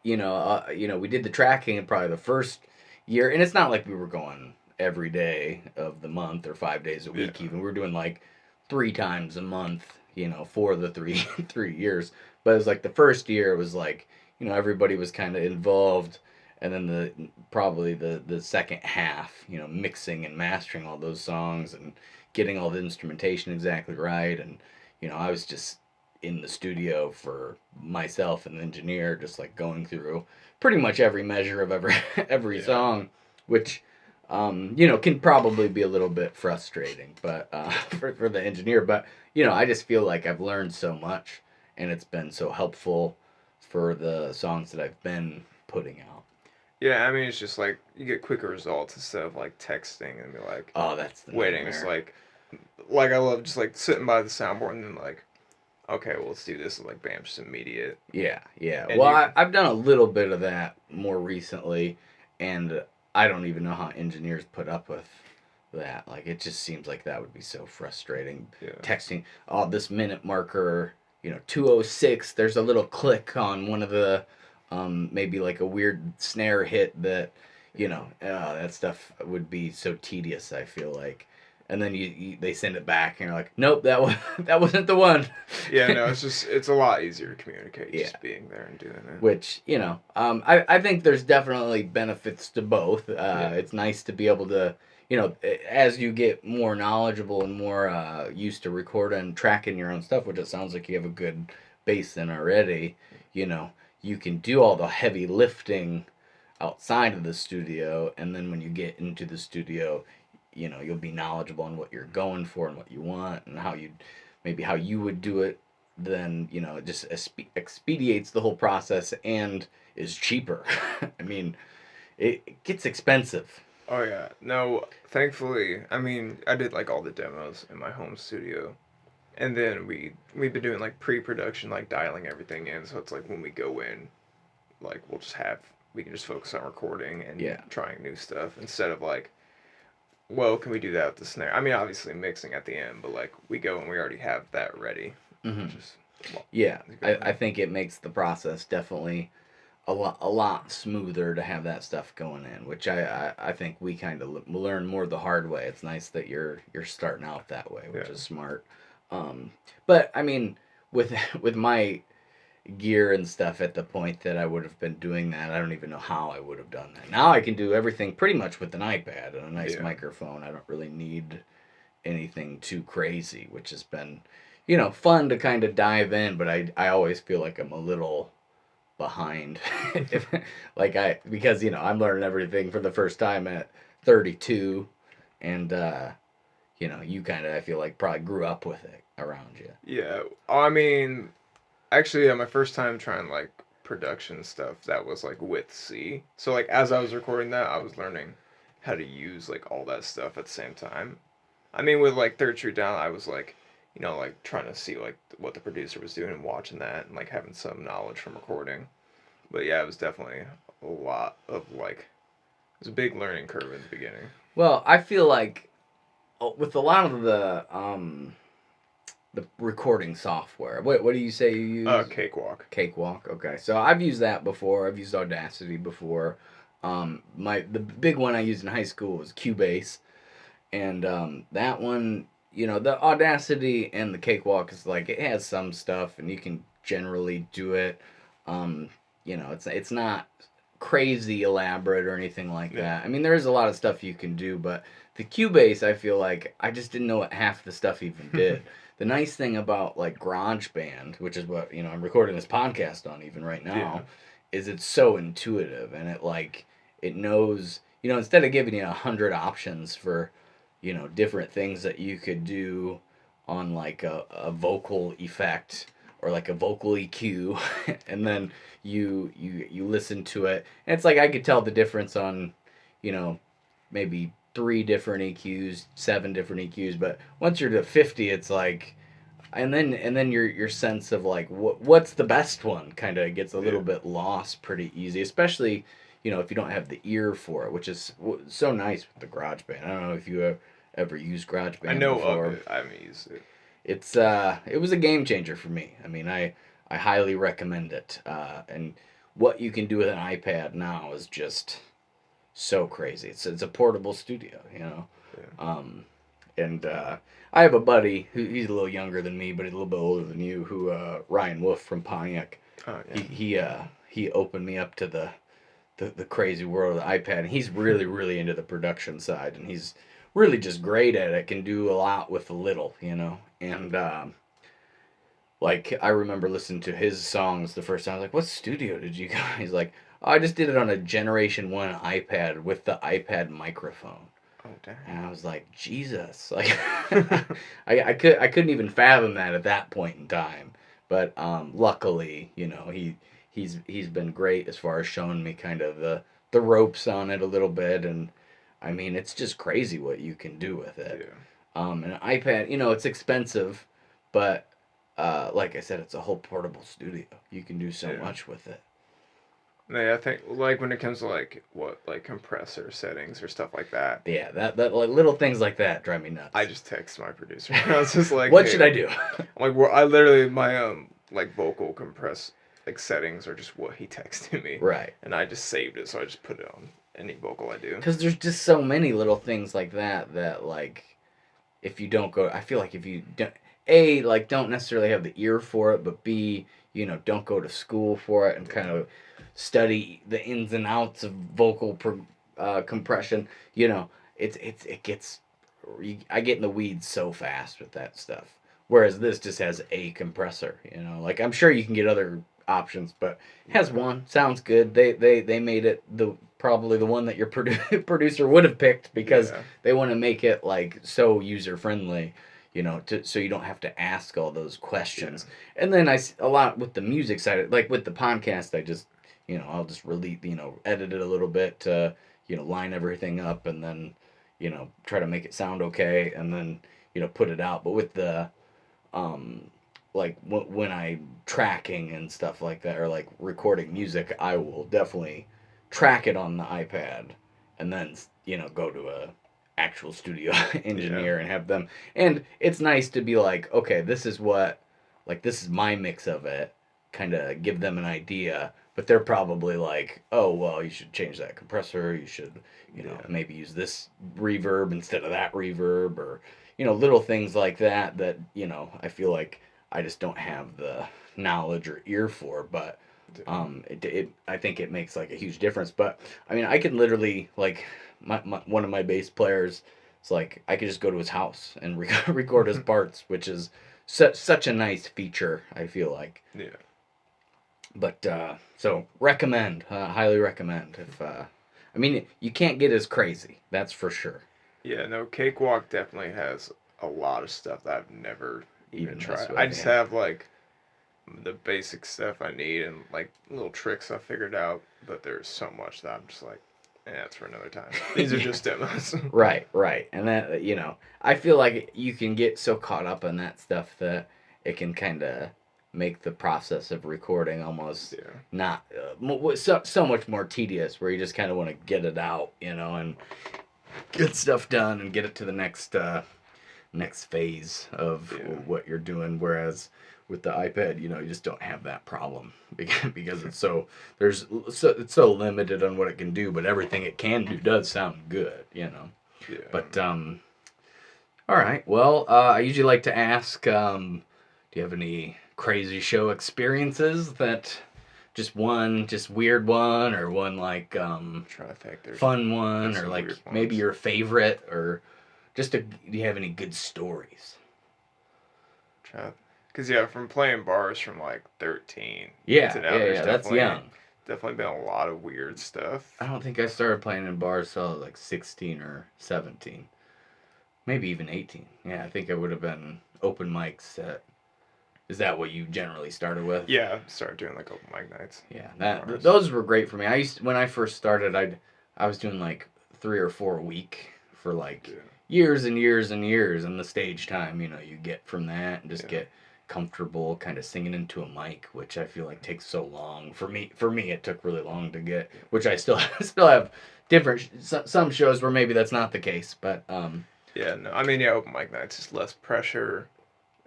we did the tracking in probably the first year, and it's not like we were going every day of the month or 5 days a week. Even we were doing like 3 times a month, for the three 3 years. But it was like the first year, it was like everybody was kind of involved, and then the second half, mixing and mastering all those songs and getting all the instrumentation exactly right, and I was just in the studio for myself and the engineer, just like going through pretty much every measure of every song, which can probably be a little bit frustrating, but for the engineer. But I just feel like I've learned so much, and it's been so helpful for the songs that I've been putting out. Yeah, I mean, it's just like you get quicker results instead of like texting and be like, oh, that's the waiting. nightmare. It's like I love just like sitting by the soundboard and then like, okay, well, let's do this. And like, bam, just immediate. Yeah. And Well, I've done a little bit of that more recently, and I don't even know how engineers put up with that. Like, it just seems like that would be so frustrating. Texting, oh, this minute marker, 2:06. There's a little click on one of the, maybe like a weird snare hit that, that stuff would be so tedious. I feel like. And then they send it back, and you're like, nope, that wasn't the one. Yeah, no, it's a lot easier to communicate just being there and doing it. Which I think there's definitely benefits to both. It's nice to be able to as you get more knowledgeable and more used to recording and tracking your own stuff, which it sounds like you have a good base in already. You can do all the heavy lifting outside of the studio, and then when you get into the studio, you'll be knowledgeable on what you're going for and what you want and how you would do it. Then it just expedites the whole process and is cheaper. I mean, it gets expensive. Oh yeah, no, thankfully, I mean, I did like all the demos in my home studio, and then we've been doing like pre-production, like dialing everything in, so it's like when we go in, like we can just focus on recording and trying new stuff instead of like, well, can we do that with the snare? I mean, obviously mixing at the end, but like we go and we already have that ready. I think it makes the process definitely a lot smoother to have that stuff going in, which I think we kind of learn more the hard way. It's nice that you're starting out that way, which is smart. But I mean, with with my gear and stuff at the point that I would have been doing that, I don't even know how I would have done that. Now I can do everything pretty much with an iPad and a nice microphone. I don't really need anything too crazy, which has been, fun to kind of dive in, but I always feel like I'm a little behind. Because I'm learning everything for the first time at 32, and you kind of, I feel like, probably grew up with it around you. Yeah, I mean, actually, my first time trying like production stuff, that was like with C. So like as I was recording that, I was learning how to use like all that stuff at the same time. I mean, with like Third Street Down, I was like, like trying to see like what the producer was doing and watching that and like having some knowledge from recording. But yeah, it was definitely a lot of like, it was a big learning curve in the beginning. Well, I feel like with a lot of the recording software. What do you say you use? Cakewalk. Cakewalk. Okay, so I've used that before. I've used Audacity before. The big one I used in high school was Cubase, and that one, the Audacity and the Cakewalk is like, it has some stuff, and you can generally do it. It's not crazy elaborate or anything like that. I mean, there is a lot of stuff you can do, but the Cubase, I feel like I just didn't know what half the stuff even did. The nice thing about like GarageBand, which is what I'm recording this podcast on even right now, is it's so intuitive, and it knows, instead of giving you 100 options for different things that you could do on like a vocal effect or like a vocal EQ, and then you listen to it, and it's like I could tell the difference on maybe 3 different EQs, 7 different EQs, but once you're to 50, it's like, and then your sense of like what's the best one kind of gets a little bit lost pretty easy, especially if you don't have the ear for it, which is so nice with the GarageBand. I don't know if you ever used GarageBand I know before. of it. I haven't used it. It was a game changer for me. I mean, I highly recommend it. And what you can do with an iPad now is just so crazy. It's a portable studio. Yeah. And I have a buddy he's a little younger than me, but he's a little bit older than you. Who Ryan Wolf from Pontiac. Oh yeah. He opened me up to the crazy world of the iPad. And he's really really into the production side, and he's really just great at it. Can do a lot with a little. And like I remember listening to his songs the first time. I was like, "What studio did you guys?" He's like, "Oh, I just did it on a Generation 1 iPad with the iPad microphone." Oh damn. And I was like, Jesus, like I couldn't even fathom that at that point in time. But luckily, he's been great as far as showing me kind of the ropes on it a little bit, and I mean it's just crazy what you can do with it. Yeah. An iPad, it's expensive, but like I said, it's a whole portable studio. You can do so much with it. Yeah, I think like when it comes to like compressor settings or stuff like that. Yeah, that like little things like that drive me nuts. I just text my producer. I was just like, what should I do? Like, I literally my like vocal compress like settings are just what he texted me. Right. And I just saved it, so I just put it on any vocal I do. Because there's just so many little things like that like if you don't go, I feel like if you don't, A, like don't necessarily have the ear for it, but B, don't go to school for it and kind of study the ins and outs of vocal compression. It gets, I get in the weeds so fast with that stuff. Whereas this just has a compressor. Like I'm sure you can get other options, but it has one. Sounds good. They made it probably the one that your producer would have picked because they want to make it like so user friendly. So you don't have to ask all those questions. Yeah. And then a lot with the music side, like with the podcast, I just, I'll just really, edit it a little bit to, line everything up and then, try to make it sound okay and then, put it out. But with the, like when I'm tracking and stuff like that or like recording music, I will definitely track it on the iPad and then, go to a actual studio engineer and have them, and it's nice to be like, okay, this is my mix of it, kind of give them an idea, but they're probably like, oh well, you should change that compressor, you should maybe use this reverb instead of that reverb, or little things like that I feel like I just don't have the knowledge or ear for, but I think it makes like a huge difference. But I mean, I can literally like one of my bass players. It's like I could just go to his house and record his parts, which is such a nice feature. I feel like. Yeah. But so highly recommend. If I mean, you can't get as crazy. That's for sure. Yeah. No, Cakewalk definitely has a lot of stuff that I've never even tried. I just have like the basic stuff I need and like little tricks I figured out, but there's so much that I'm just like, that's for another time. These are just demos. Right. And that, I feel like you can get so caught up in that stuff that it can kind of make the process of recording almost not so much more tedious, where you just kind of want to get it out, and get stuff done and get it to the next phase of what you're doing. Whereas with the iPad, you just don't have that problem because it's it's so limited on what it can do, but everything it can do does sound good, Yeah. But all right. Well, I usually like to ask, do you have any crazy show experiences that just weird one, or one like trying to think, fun one, or like maybe your favorite, or just do you have any good stories? Because from playing bars from like 13 to now, that's young. Definitely been a lot of weird stuff. I don't think I started playing in bars till I was like 16 or 17. Maybe even 18. Yeah, I think I would have been open mics at... Is that what you generally started with? Yeah, I started doing like open mic nights. Yeah, those were great for me. When I first started, I was doing like 3 or 4 a week for like Yeah. years and years and years, and the stage time, you get from that and just Yeah. get comfortable kind of singing into a mic, which I feel like takes so long. For me it took really long to get, which I still still have different some shows where maybe that's not the case, but Yeah, no, I mean, yeah, open mic nights is less pressure,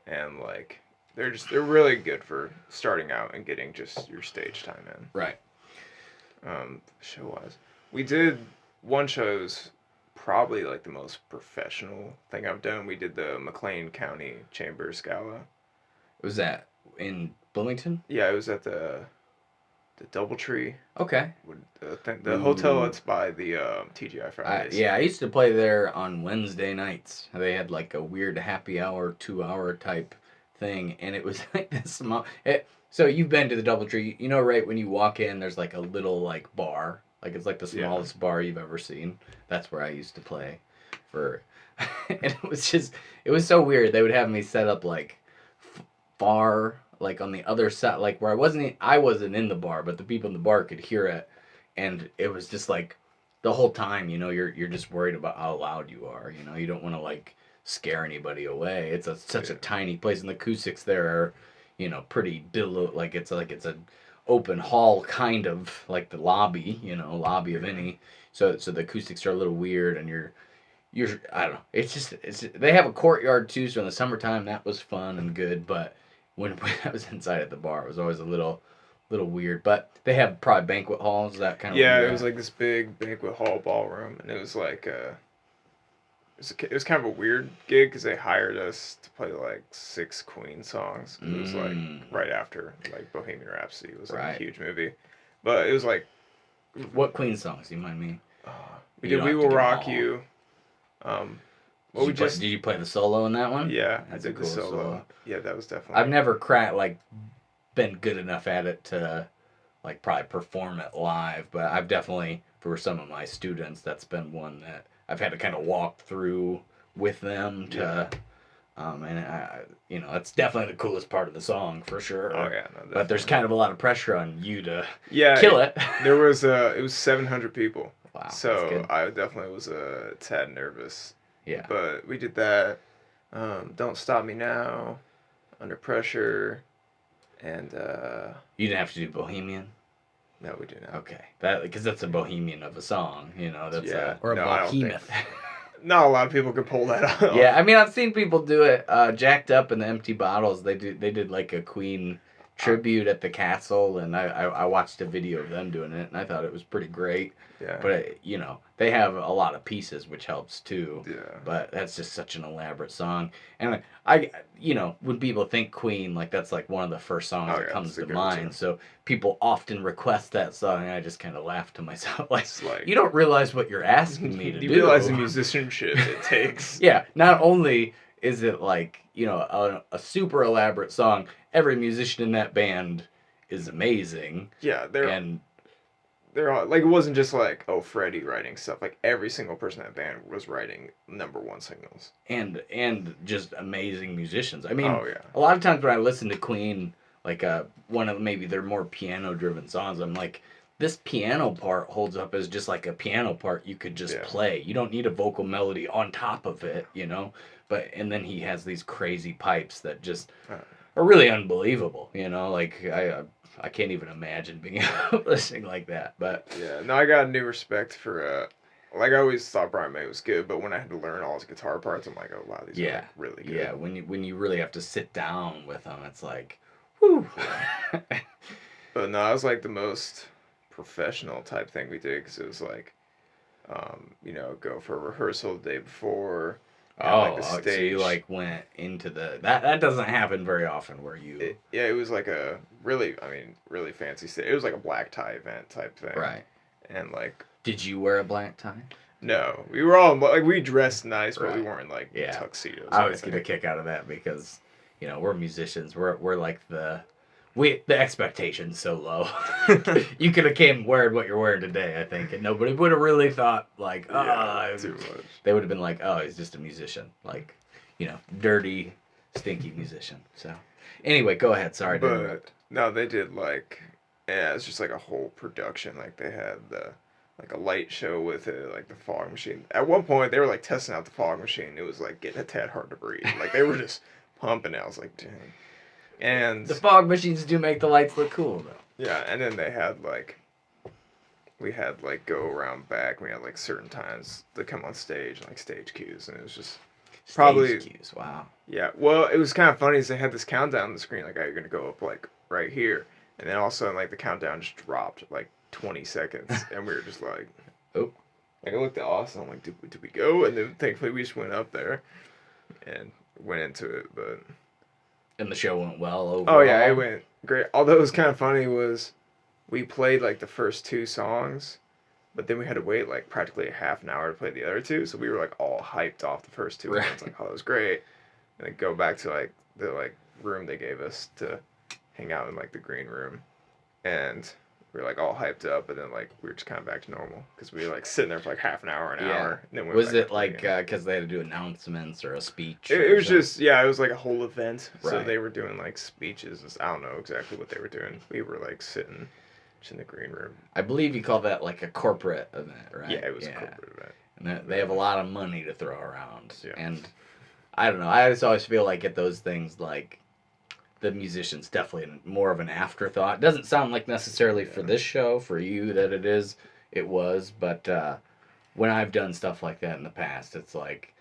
and like they're really good for starting out and getting just your stage time in. right. Show wise, we did one show's probably like the most professional thing I've done. We did the McLean County Chambers Gala. Was that in Bloomington? Yeah, it was at the DoubleTree. Okay. The hotel Ooh. that's by the TGI Fridays. Yeah, I used to play there on Wednesday nights. They had like a weird happy hour, 2 hour type thing, and it was like this small. So you've been to the DoubleTree, right when you walk in, there's like a little like bar, like it's like the smallest bar you've ever seen. That's where I used to play, for, and it was so weird. They would have me set up like far, like on the other side, like where I wasn't in the bar, but the people in the bar could hear it, and it was just like the whole time, you're just worried about how loud you are. You don't want to like scare anybody away. It's such a tiny place, and the acoustics there are, pretty like it's an open hall, kind of like the lobby, lobby of any. So the acoustics are a little weird, and you're I don't know. They have a courtyard too, so in the summertime that was fun and good, but when I was inside at the bar, it was always a little weird. But they have probably banquet halls, that kind of. Yeah, it was like this big banquet hall ballroom, and it was like it was kind of a weird gig because they hired us to play like 6 Queen songs. It was like right after like Bohemian Rhapsody was like a huge movie, but it was like. What Queen songs? Do you mind me? We did "We Will Rock You." Did you play the solo in that one? Yeah, That's I did a cool the solo. solo. Yeah, that was definitely. I've never been good enough at it to like probably perform it live, but I've definitely, for some of my students, that's been one that I've had to kind of walk through with them to, and that's definitely the coolest part of the song for sure. Oh yeah, no, but there's kind of a lot of pressure on you to kill kill it. There was it was 700 people. Wow. So I definitely was a tad nervous. Yeah. But we did that. Don't Stop Me Now, Under Pressure, and you didn't have to do Bohemian. No, we did not. Okay, because that's a Bohemian of a song, that's or a behemoth. Not a lot of people could pull that off. Yeah, I mean I've seen people do it. Jacked Up and the Empty Bottles. They did like a Queen tribute at the castle, and I watched a video of them doing it, and I thought it was pretty great. Yeah. But they have a lot of pieces, which helps too. Yeah. But that's just such an elaborate song, and when people think Queen, like that's like one of the first songs that comes to mind. So people often request that song, and I just kind of laugh to myself, like you don't realize what you're asking me to do. You realize the musicianship it takes. Yeah. Not only is it like a super elaborate song, every musician in that band is amazing. Yeah, they're all, like, it wasn't just like, oh, Freddie writing stuff. Like every single person in that band was writing #1 singles. And just amazing musicians. I mean, a lot of times when I listen to Queen, like one of maybe their more piano driven songs, I'm like, this piano part holds up as just like a piano part you could just play. You don't need a vocal melody on top of it, and then he has these crazy pipes that just are really unbelievable, like I can't even imagine being able to sing like that. But yeah, no, I got a new respect for like I always thought Brian May was good, but when I had to learn all his guitar parts, I'm like, oh wow, these are like really good. Yeah, when you really have to sit down with them, it's like, whew. But no, it was like the most professional type thing we did because it was like, go for a rehearsal the day before. And, so you like went into that doesn't happen very often where you. It was like a really fancy stage. It was like a black tie event type thing. Right. And like. Did you wear a black tie? No, we were all like we dressed nice, but we weren't like tuxedos. I always get a kick out of that because, we're musicians. We're like the expectation's so low. You could have came wearing what you're wearing today, I think, and nobody would have really thought like, too much. They would have been like, oh, he's just a musician, like, dirty, stinky musician. So, anyway, go ahead. Sorry to interrupt. No, they did like, it's just like a whole production. Like they had like a light show with it, like the fog machine. At one point, they were like testing out the fog machine. It was like getting a tad hard to breathe. Like they were just pumping it. I was like, damn. And The fog machines do make the lights look cool, though. yeah, and then they had like we had like go around back. We had like certain times to come on stage, like stage cues, and it was just probably Stage cues, wow. yeah. Well, it was kind of funny is they had this countdown on the screen, like, "Oh, you're gonna go up like right here," and then all of a sudden, like the countdown just dropped like 20 seconds, and we were just like, Oh. like it looked awesome. I'm like, did we go? And then thankfully we just went up there and went into it, but And the show went well overall. oh yeah, it went great. Although it was kind of funny was we played like the first two songs, but then we had to wait like practically a half an hour to play the other two. So we were like all hyped off the first two. Right. And it's like, oh, that was great. And then go back to like the like room they gave us to hang out in like the green room, and we were like all hyped up. But then like we were just kind of back to normal because we were like sitting there for like half an hour, an hour. And then was it like because they had to do announcements or a speech? It was just it was like a whole event. So Right. they were doing like speeches. I don't know exactly what they were doing. We were like sitting just in the green room. I believe you call that like a corporate event, right? Yeah, it was a corporate event. And they have a lot of money to throw around. Yeah. And I don't know. I just always feel like at those things, like the musician's definitely more of an afterthought. It doesn't sound like necessarily for this show, for you, that it was. But when I've done stuff like that in the past, it's like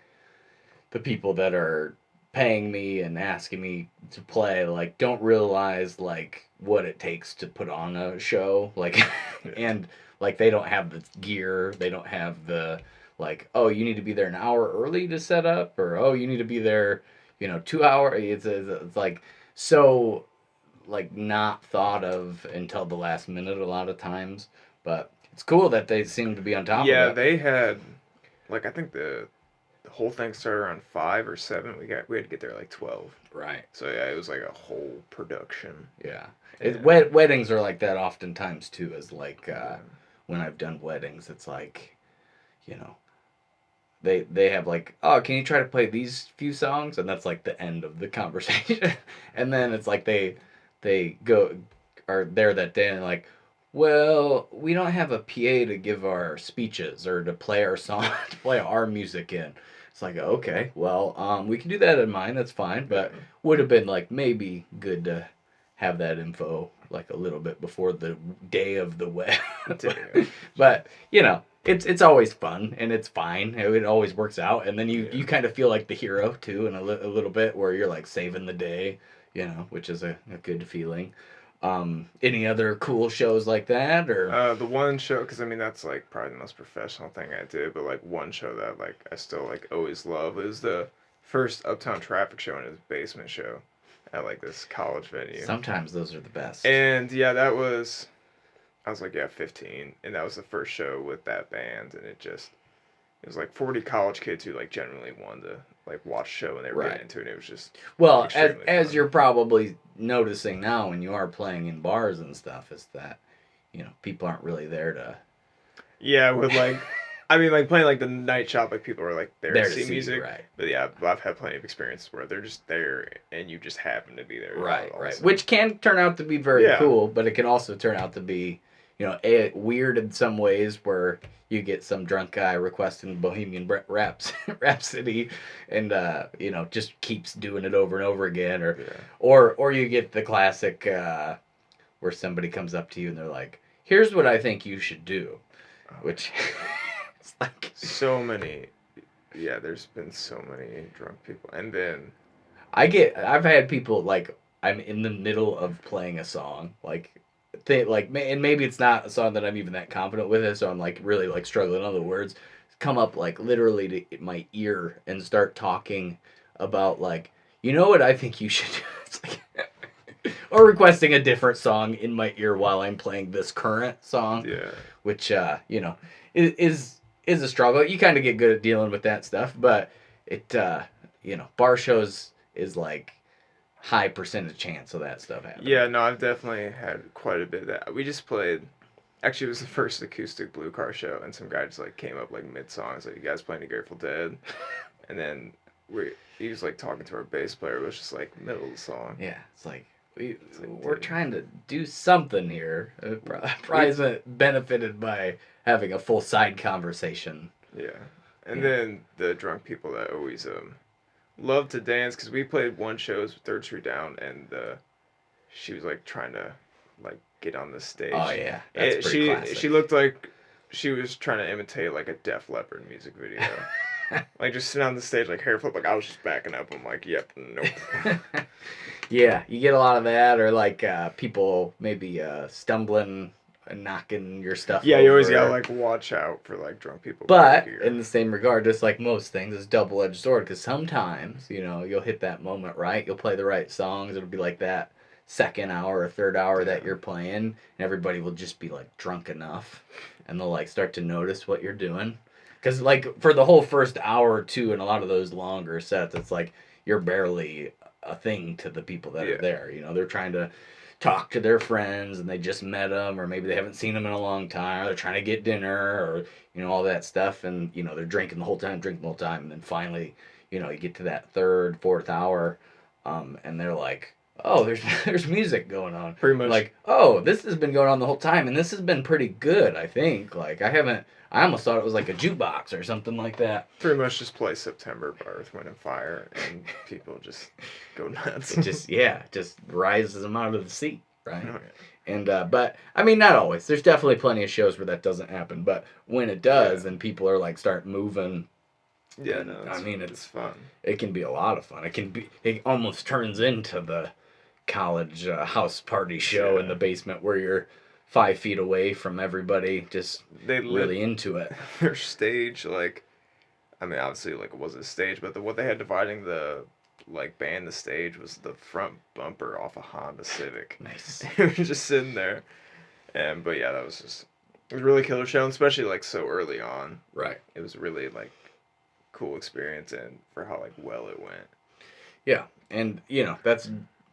the people that are paying me and asking me to play like don't realize like what it takes to put on a show, like and like they don't have the gear, they don't have the like, oh, you need to be there an hour early to set up, or oh, you need to be there 2 hours. It's like so like not thought of until the last minute a lot of times. But it's cool that they seem to be on top of it. Yeah, they had like I think the whole thing started around 5 or 7. We had to get there like 12. Right. So yeah, it was like a whole production. Yeah. Yeah. Weddings are like that oftentimes too, is like when I've done weddings, it's like, they have like, oh, can you try to play these few songs? And that's like the end of the conversation. And then it's like they are there that day and like, well, we don't have a PA to give our speeches or to play our song, to play our music in. It's like, okay, well, we can do that in mine. That's fine. But would have been like maybe good to have that info like a little bit before the day of the wedding. But it's always fun and it's fine. It always works out. And then you kind of feel like the hero too, in a little bit where you're like saving the day, which is a good feeling. Any other cool shows like that, or the one show, because I mean that's like probably the most professional thing I did, but like one show that like I still like always love is the first Uptown Traffic show in his basement show at like this college venue. Sometimes those are the best. And yeah, I was like 15, and that was the first show with that band, and it was like 40 college kids who like genuinely wanted to like watch the show and they were getting into it. And it was just as you're probably noticing now when you are playing in bars and stuff, is that people aren't really there to with like I mean like playing like the night shop, like people are like there to see music, right? But yeah, I've had plenty of experiences where they're just there and you just happen to be there, right, which can turn out to be very cool, but it can also turn out to be weird in some ways, where you get some drunk guy requesting Bohemian Rhapsody and just keeps doing it over and over again, or you get the classic where somebody comes up to you and they're like, here's what I think you should do, which it's like so many. Yeah, there's been so many drunk people. And then I've had people like, I'm in the middle of playing a song, and maybe it's not a song that I'm even that confident with it, so I'm like really like struggling on the words, come up like literally to my ear and start talking about like, what I think you should do. It's like or requesting a different song in my ear while I'm playing this current song. Yeah. Which is a struggle. You kind of get good at dealing with that stuff, but it bar shows is like high percentage chance of that stuff happening. Yeah, no, I've definitely had quite a bit of that. We just played, actually it was the first acoustic Blue Car show, and some guy just like came up like mid-song, like, you guys playing the Grateful Dead? And then he was like talking to our bass player, it was just like middle of the song. Yeah, it's like, we're trying to do something here. Probably isn't benefited by having a full side conversation. Yeah. And then the drunk people that always love to dance, because we played one shows with Third Street Down, and she was like trying to like get on the stage. Oh yeah, that's pretty classic. She looked like she was trying to imitate like a Def Leppard music video. Like just sitting on the stage like hair flip, like I was just backing up. I'm like, yep, nope. Yeah, you get a lot of that, or like people maybe stumbling and knocking your stuff. Yeah, over. you always gotta like watch out for like drunk people. But in the same regard, just like most things, it's double-edged sword, because sometimes you'll hit that moment right. You'll play the right songs. It'll be like that second hour or third hour that you're playing, and everybody will just be like drunk enough, and they'll like start to notice what you're doing. Because like for the whole first hour or two in a lot of those longer sets, it's like you're barely a thing to the people that are there. They're trying to talk to their friends and they just met them, or maybe they haven't seen them in a long time, or they're trying to get dinner, or all that stuff, and they're drinking the whole time, and then finally you get to that third, fourth hour, and they're like, oh, there's music going on. Pretty much. Like, oh, this has been going on the whole time, and this has been pretty good, I think. Like, I almost thought it was like a jukebox or something like that. Pretty much just play September by Earth, Wind and Fire, and people just go nuts. It just rises them out of the seat, right? Oh, yeah. And but I mean, not always. There's definitely plenty of shows where that doesn't happen, but when it does, and people are like start moving. Yeah, no, it's fun. It can be a lot of fun. It almost turns into the college house party show in the basement where you're 5 feet away from everybody, just really into it. Their stage, like, I mean, obviously, like, it wasn't a stage, but what they had dividing the, like, band, the stage, was the front bumper off a Honda Civic. Nice. It was just sitting there. But yeah, it was a really killer show, especially, like, so early on. Right. It was really, like, cool experience, and for how, like, well it went. Yeah, and, that's,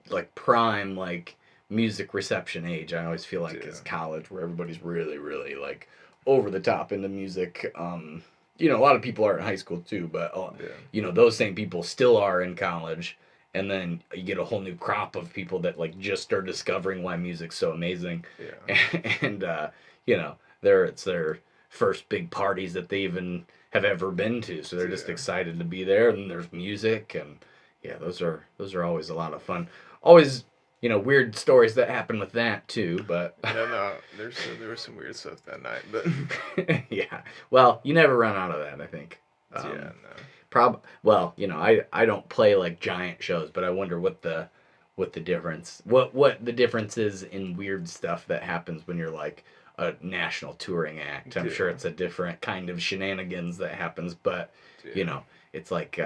like, prime, like, music reception age. I always feel like is college, where everybody's really, really like over the top into music. A lot of people are in high school too, but those same people still are in college, and then you get a whole new crop of people that like just are discovering why music's so amazing. And it's their first big parties that they even have ever been to, so they're just excited to be there, and there's music, and those are always a lot of fun. Always weird stories that happen with that too, but no, there was some weird stuff that night, but yeah. Well, you never run out of that, I think. Well, I don't play like giant shows, but I wonder what the difference the difference is in weird stuff that happens when you're like a national touring act. I'm sure it's a different kind of shenanigans that happens, but it's like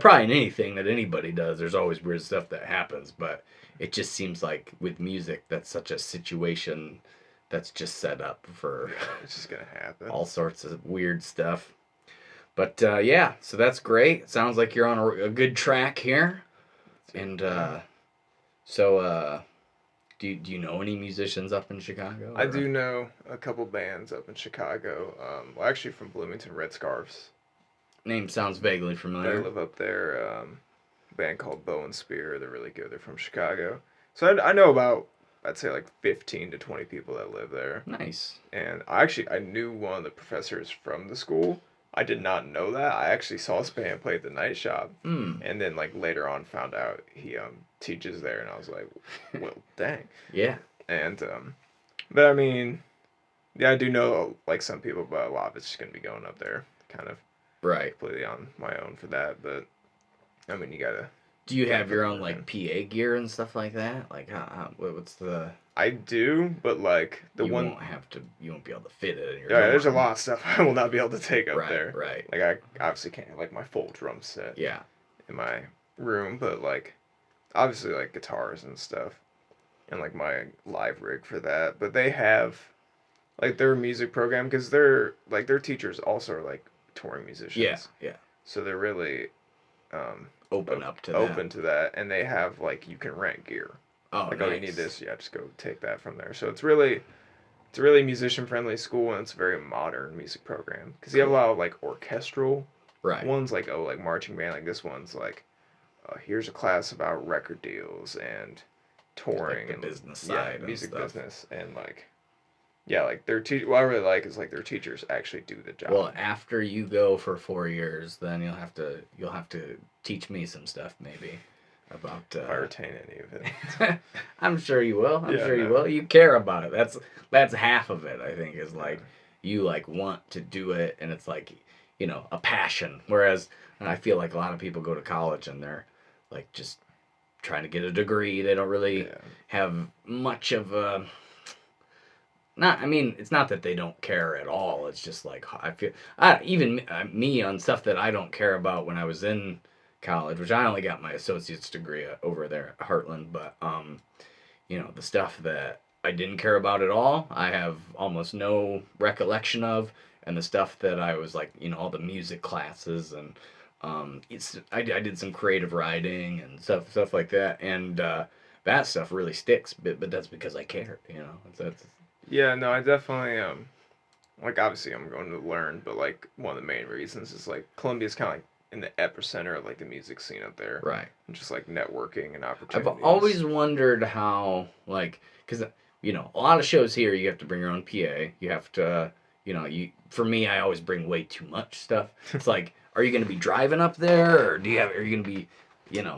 probably in anything that anybody does, there's always weird stuff that happens, but it just seems like with music, that's such a situation that's just set up for it's just gonna happen. All sorts of weird stuff. But so that's great. Sounds like you're on a good track here. And so do you know any musicians up in Chicago? I do know a couple bands up in Chicago. Well, actually from Bloomington, Red Scarves. Name sounds vaguely familiar. They live up there. A band called Bow and Spear. They're really good. They're from Chicago. So I know about, I'd say like 15 to 20 people that live there. Nice. And I knew one of the professors from the school. I did not know that. I actually saw this band play at the Night Shop. And then like later on found out he teaches there, and I was like, well, dang. Yeah. And but I mean, I do know like some people, but a lot of it's just gonna be going up there kind of completely on my own for that. But I mean, you gotta. Do you have your own like PA gear and stuff like that? Like, what's the? I do, but like you won't be able to fit it in your. Yeah, there's a lot of stuff I will not be able to take up there. Right. Like I obviously can't have like my full drum set. Yeah. In my room, but like, obviously like guitars and stuff, and like my live rig for that. But they have, like their music program, because their teachers also are like touring musicians. Yeah. So they're really open to that, and they have like you can rent gear. Oh, like, nice. oh, you need this, just go take that from there. So it's really a really musician friendly school, and it's a very modern music program, because you have a lot of like orchestral ones, like marching band. Like this one's like here's a class about record deals, and touring the and business side and music stuff. business and like like their what I really like is like their teachers actually do the job. Well, after you go for 4 years, then you'll have to teach me some stuff maybe about. If I retain any of it, I'm sure you will. I'm Yeah, sure you no. will. You care about it. That's half of it. I think is like you like want to do it, and it's like a passion. Whereas I feel like a lot of people go to college and they're like just trying to get a degree. They don't really have much of a. I mean, it's not that they don't care at all. It's just like I feel. Even me on stuff that I don't care about when I was in college, which I only got my associate's degree over there at Heartland, but the stuff that I didn't care about at all, I have almost no recollection of, and the stuff that I was like, all the music classes and I did some creative writing and stuff like that, and that stuff really sticks, but that's because I care, That's Yeah, no, I definitely like obviously I'm going to learn, but like one of the main reasons is like Columbia's kind of like in the epicenter of like the music scene up there, right. And just like networking and I've opportunities. always wondered how, like, because a lot of shows here you have to bring your own PA. You have to, for me, I always bring way too much stuff. It's like, are you going to be driving up there, or are you going to be,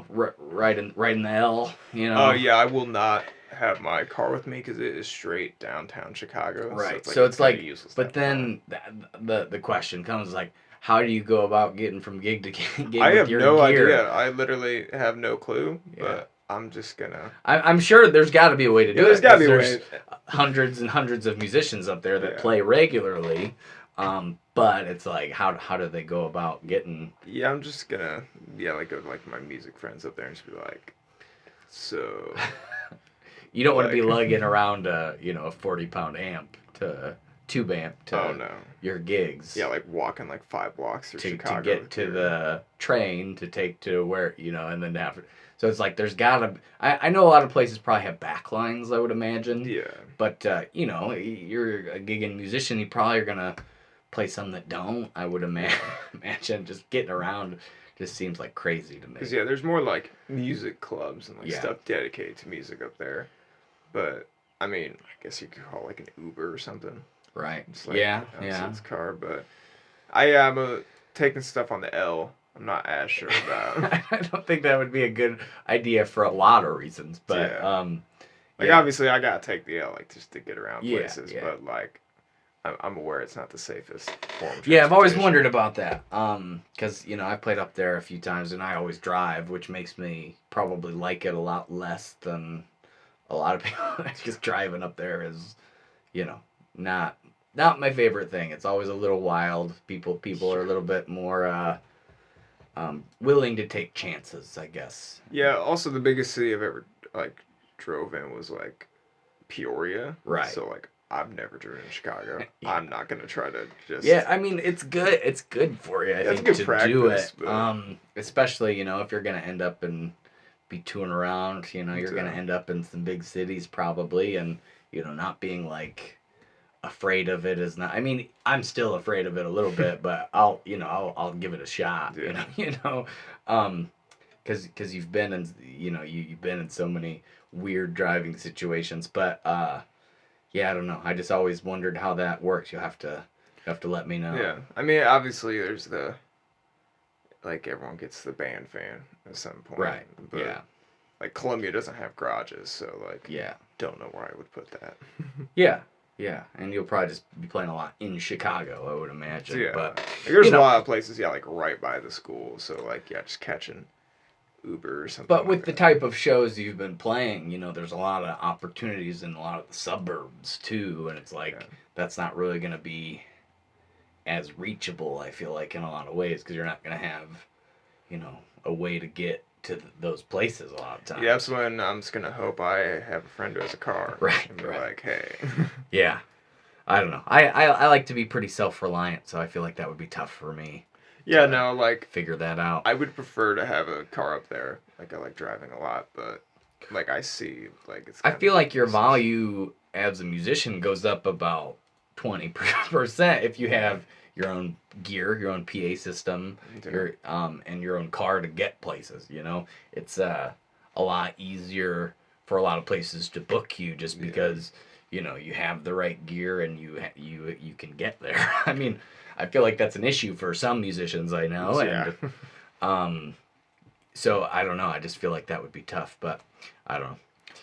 right in the L? Oh yeah, I will not have my car with me because it is straight downtown Chicago. Right. So it's like useless. But then the question comes like, how do you go about getting from gig to gig? I with have your no gear? idea. I literally have no clue. But I'm just gonna. I'm sure there's got to be a way to do it. There's got to be a way. Hundreds and hundreds of musicians up there that play regularly. But it's like, how do they go about getting? Yeah, I'm just gonna like go to like my music friends up there and just be like, so. You don't want to be lugging around a 40-pound amp to tube amp to your gigs. Yeah, like walking like 5 blocks through Chicago to get to the train to take to where and then after. So it's like there's gotta. I know a lot of places probably have backlines. I would imagine. Yeah. But you're a gigging musician. You probably are gonna play some that don't. I would imagine just getting around just seems like crazy to me. Because there's more like music clubs and like stuff dedicated to music up there. But I mean, I guess you could call it like an Uber or something. Right. It's like It's car, but I'm taking stuff on the L. I'm not as sure about. I don't think that would be a good idea for a lot of reasons, but obviously I gotta take the L like just to get around places, yeah. but like I'm aware it's not the safest form of I've always wondered about that. Because I played up there a few times and I always drive, which makes me probably like it a lot less than a lot of people. Just driving up there is, not my favorite thing. It's always a little wild. People are a little bit more willing to take chances, I guess. Yeah. Also, the biggest city I've ever like drove in was like Peoria. Right. So like I've never driven in Chicago. I'm not gonna try to just. Yeah, I mean it's good. It's good for you. I think good to practice, do it. But... especially if you're gonna end up and be touring around. You're gonna end up in some big cities probably, and not being like afraid of it is not. I mean, I'm still afraid of it a little bit, but I'll give it a shot. Yeah. Because you've been in you've been in so many weird driving situations, but I don't know. I just always wondered how that works. You'll have to let me know. Yeah, I mean, obviously there's the like everyone gets the band fan at some point, Right? But, like Columbia doesn't have garages, so like don't know where I would put that. Yeah, and you'll probably just be playing a lot in Chicago, I would imagine. Yeah, but there's a lot of places, like right by the school, so like just catching Uber or something. But with the type of shows you've been playing, there's a lot of opportunities in a lot of the suburbs too, and it's like that's not really going to be as reachable. I feel like in a lot of ways because you're not going to have, a way to get to those places a lot of times. Yeah, that's when I'm just gonna hope I have a friend who has a car. Right. And be like, hey. Yeah. I don't know. I like to be pretty self-reliant, so I feel like that would be tough for me. Yeah, no, like figure that out. I would prefer to have a car up there. Like I like driving a lot, but like I see like it's. I feel like your value as a musician goes up about 20% if you have your own gear, your own PA system, and your own car to get places. It's a lot easier for a lot of places to book you just Yeah. because you know you have the right gear and you can get there. I mean, I feel like that's an issue for some musicians I know, Yeah. and so I don't know. I just feel like that would be tough, but I don't know.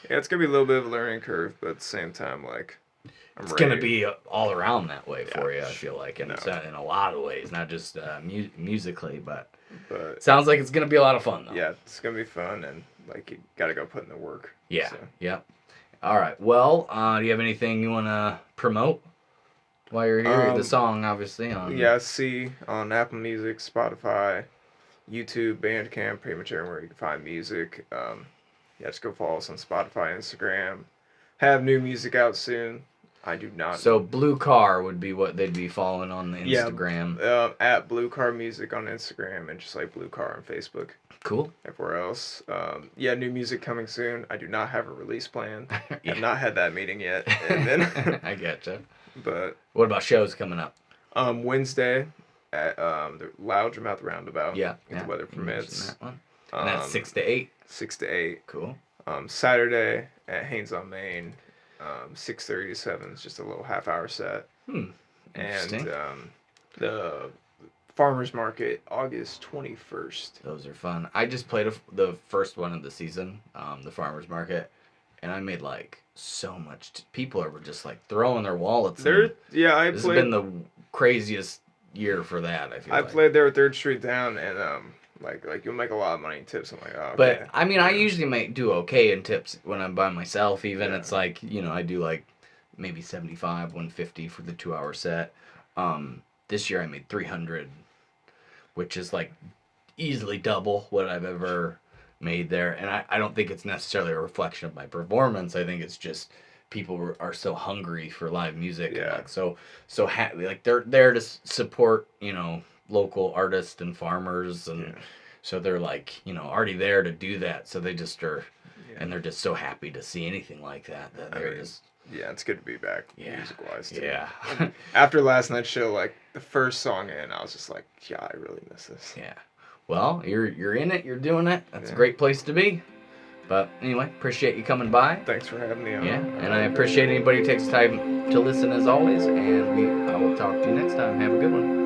Yeah, it's gonna be a little bit of a learning curve, but at the same time, like, I'm It's ready. gonna be all around that way for Yeah. you. I feel like, and No. it's, in a lot of ways, not just musically, but But sounds like it's gonna be a lot of fun though. yeah, it's gonna be fun, and like you gotta go put in the work. Yeah. So. Yep. All right. Well, do you have anything you want to promote while you're here? The song, obviously. Yeah, see on Apple Music, Spotify, YouTube, Bandcamp, pretty much everywhere you can find music. Yeah, just go follow us on Spotify, Instagram. Have new music out soon. I do not. So Blue Car would be what they'd be following on the Yeah, Instagram. at Blue Car Music on Instagram and just like Blue Car on Facebook. Cool. Everywhere else. Yeah, new music coming soon. I do not have a release plan. Yeah. Have not had that meeting yet. And then, I getcha. but What about shows coming up? Wednesday at the Loudmouth Roundabout. Yeah. If Yeah. the weather You mentioned permits. that one. And that's 6 to 8. 6 to 8. Cool. Saturday at Haynes on Main, 6:30 to 7 is just a little half-hour set. Interesting. And the Farmers Market, August 21st. Those are fun. I just played the first one of the season, the farmers market, and I made like so much. People were just like throwing their wallets. I This played. has been the craziest year for that. I played there at 3rd Street Down, and like you'll make a lot of money in tips. I'm like, oh, okay. But I mean, I usually do okay in tips when I'm by myself. Even Yeah. it's like I do like maybe 75, 150 for the 2-hour set. This year I made 300, which is like easily double what I've ever made there. And I don't think it's necessarily a reflection of my performance. I think it's just people are so hungry for live music. Yeah. And like they're there to support, local artists and farmers. And so they're like, already there to do that. So they just are, and they're just so happy to see anything like that. Yeah, it's good to be back Yeah. music-wise, too. Yeah. After last night's show, like, the first song in, I was just like, yeah, I really miss this. Yeah. Well, you're in it. You're doing it. That's a Yeah. great place to be. But anyway, appreciate you coming by. Thanks for having me on. Yeah, and I appreciate anybody who takes time to listen as always. And I will talk to you next time. Have a good one.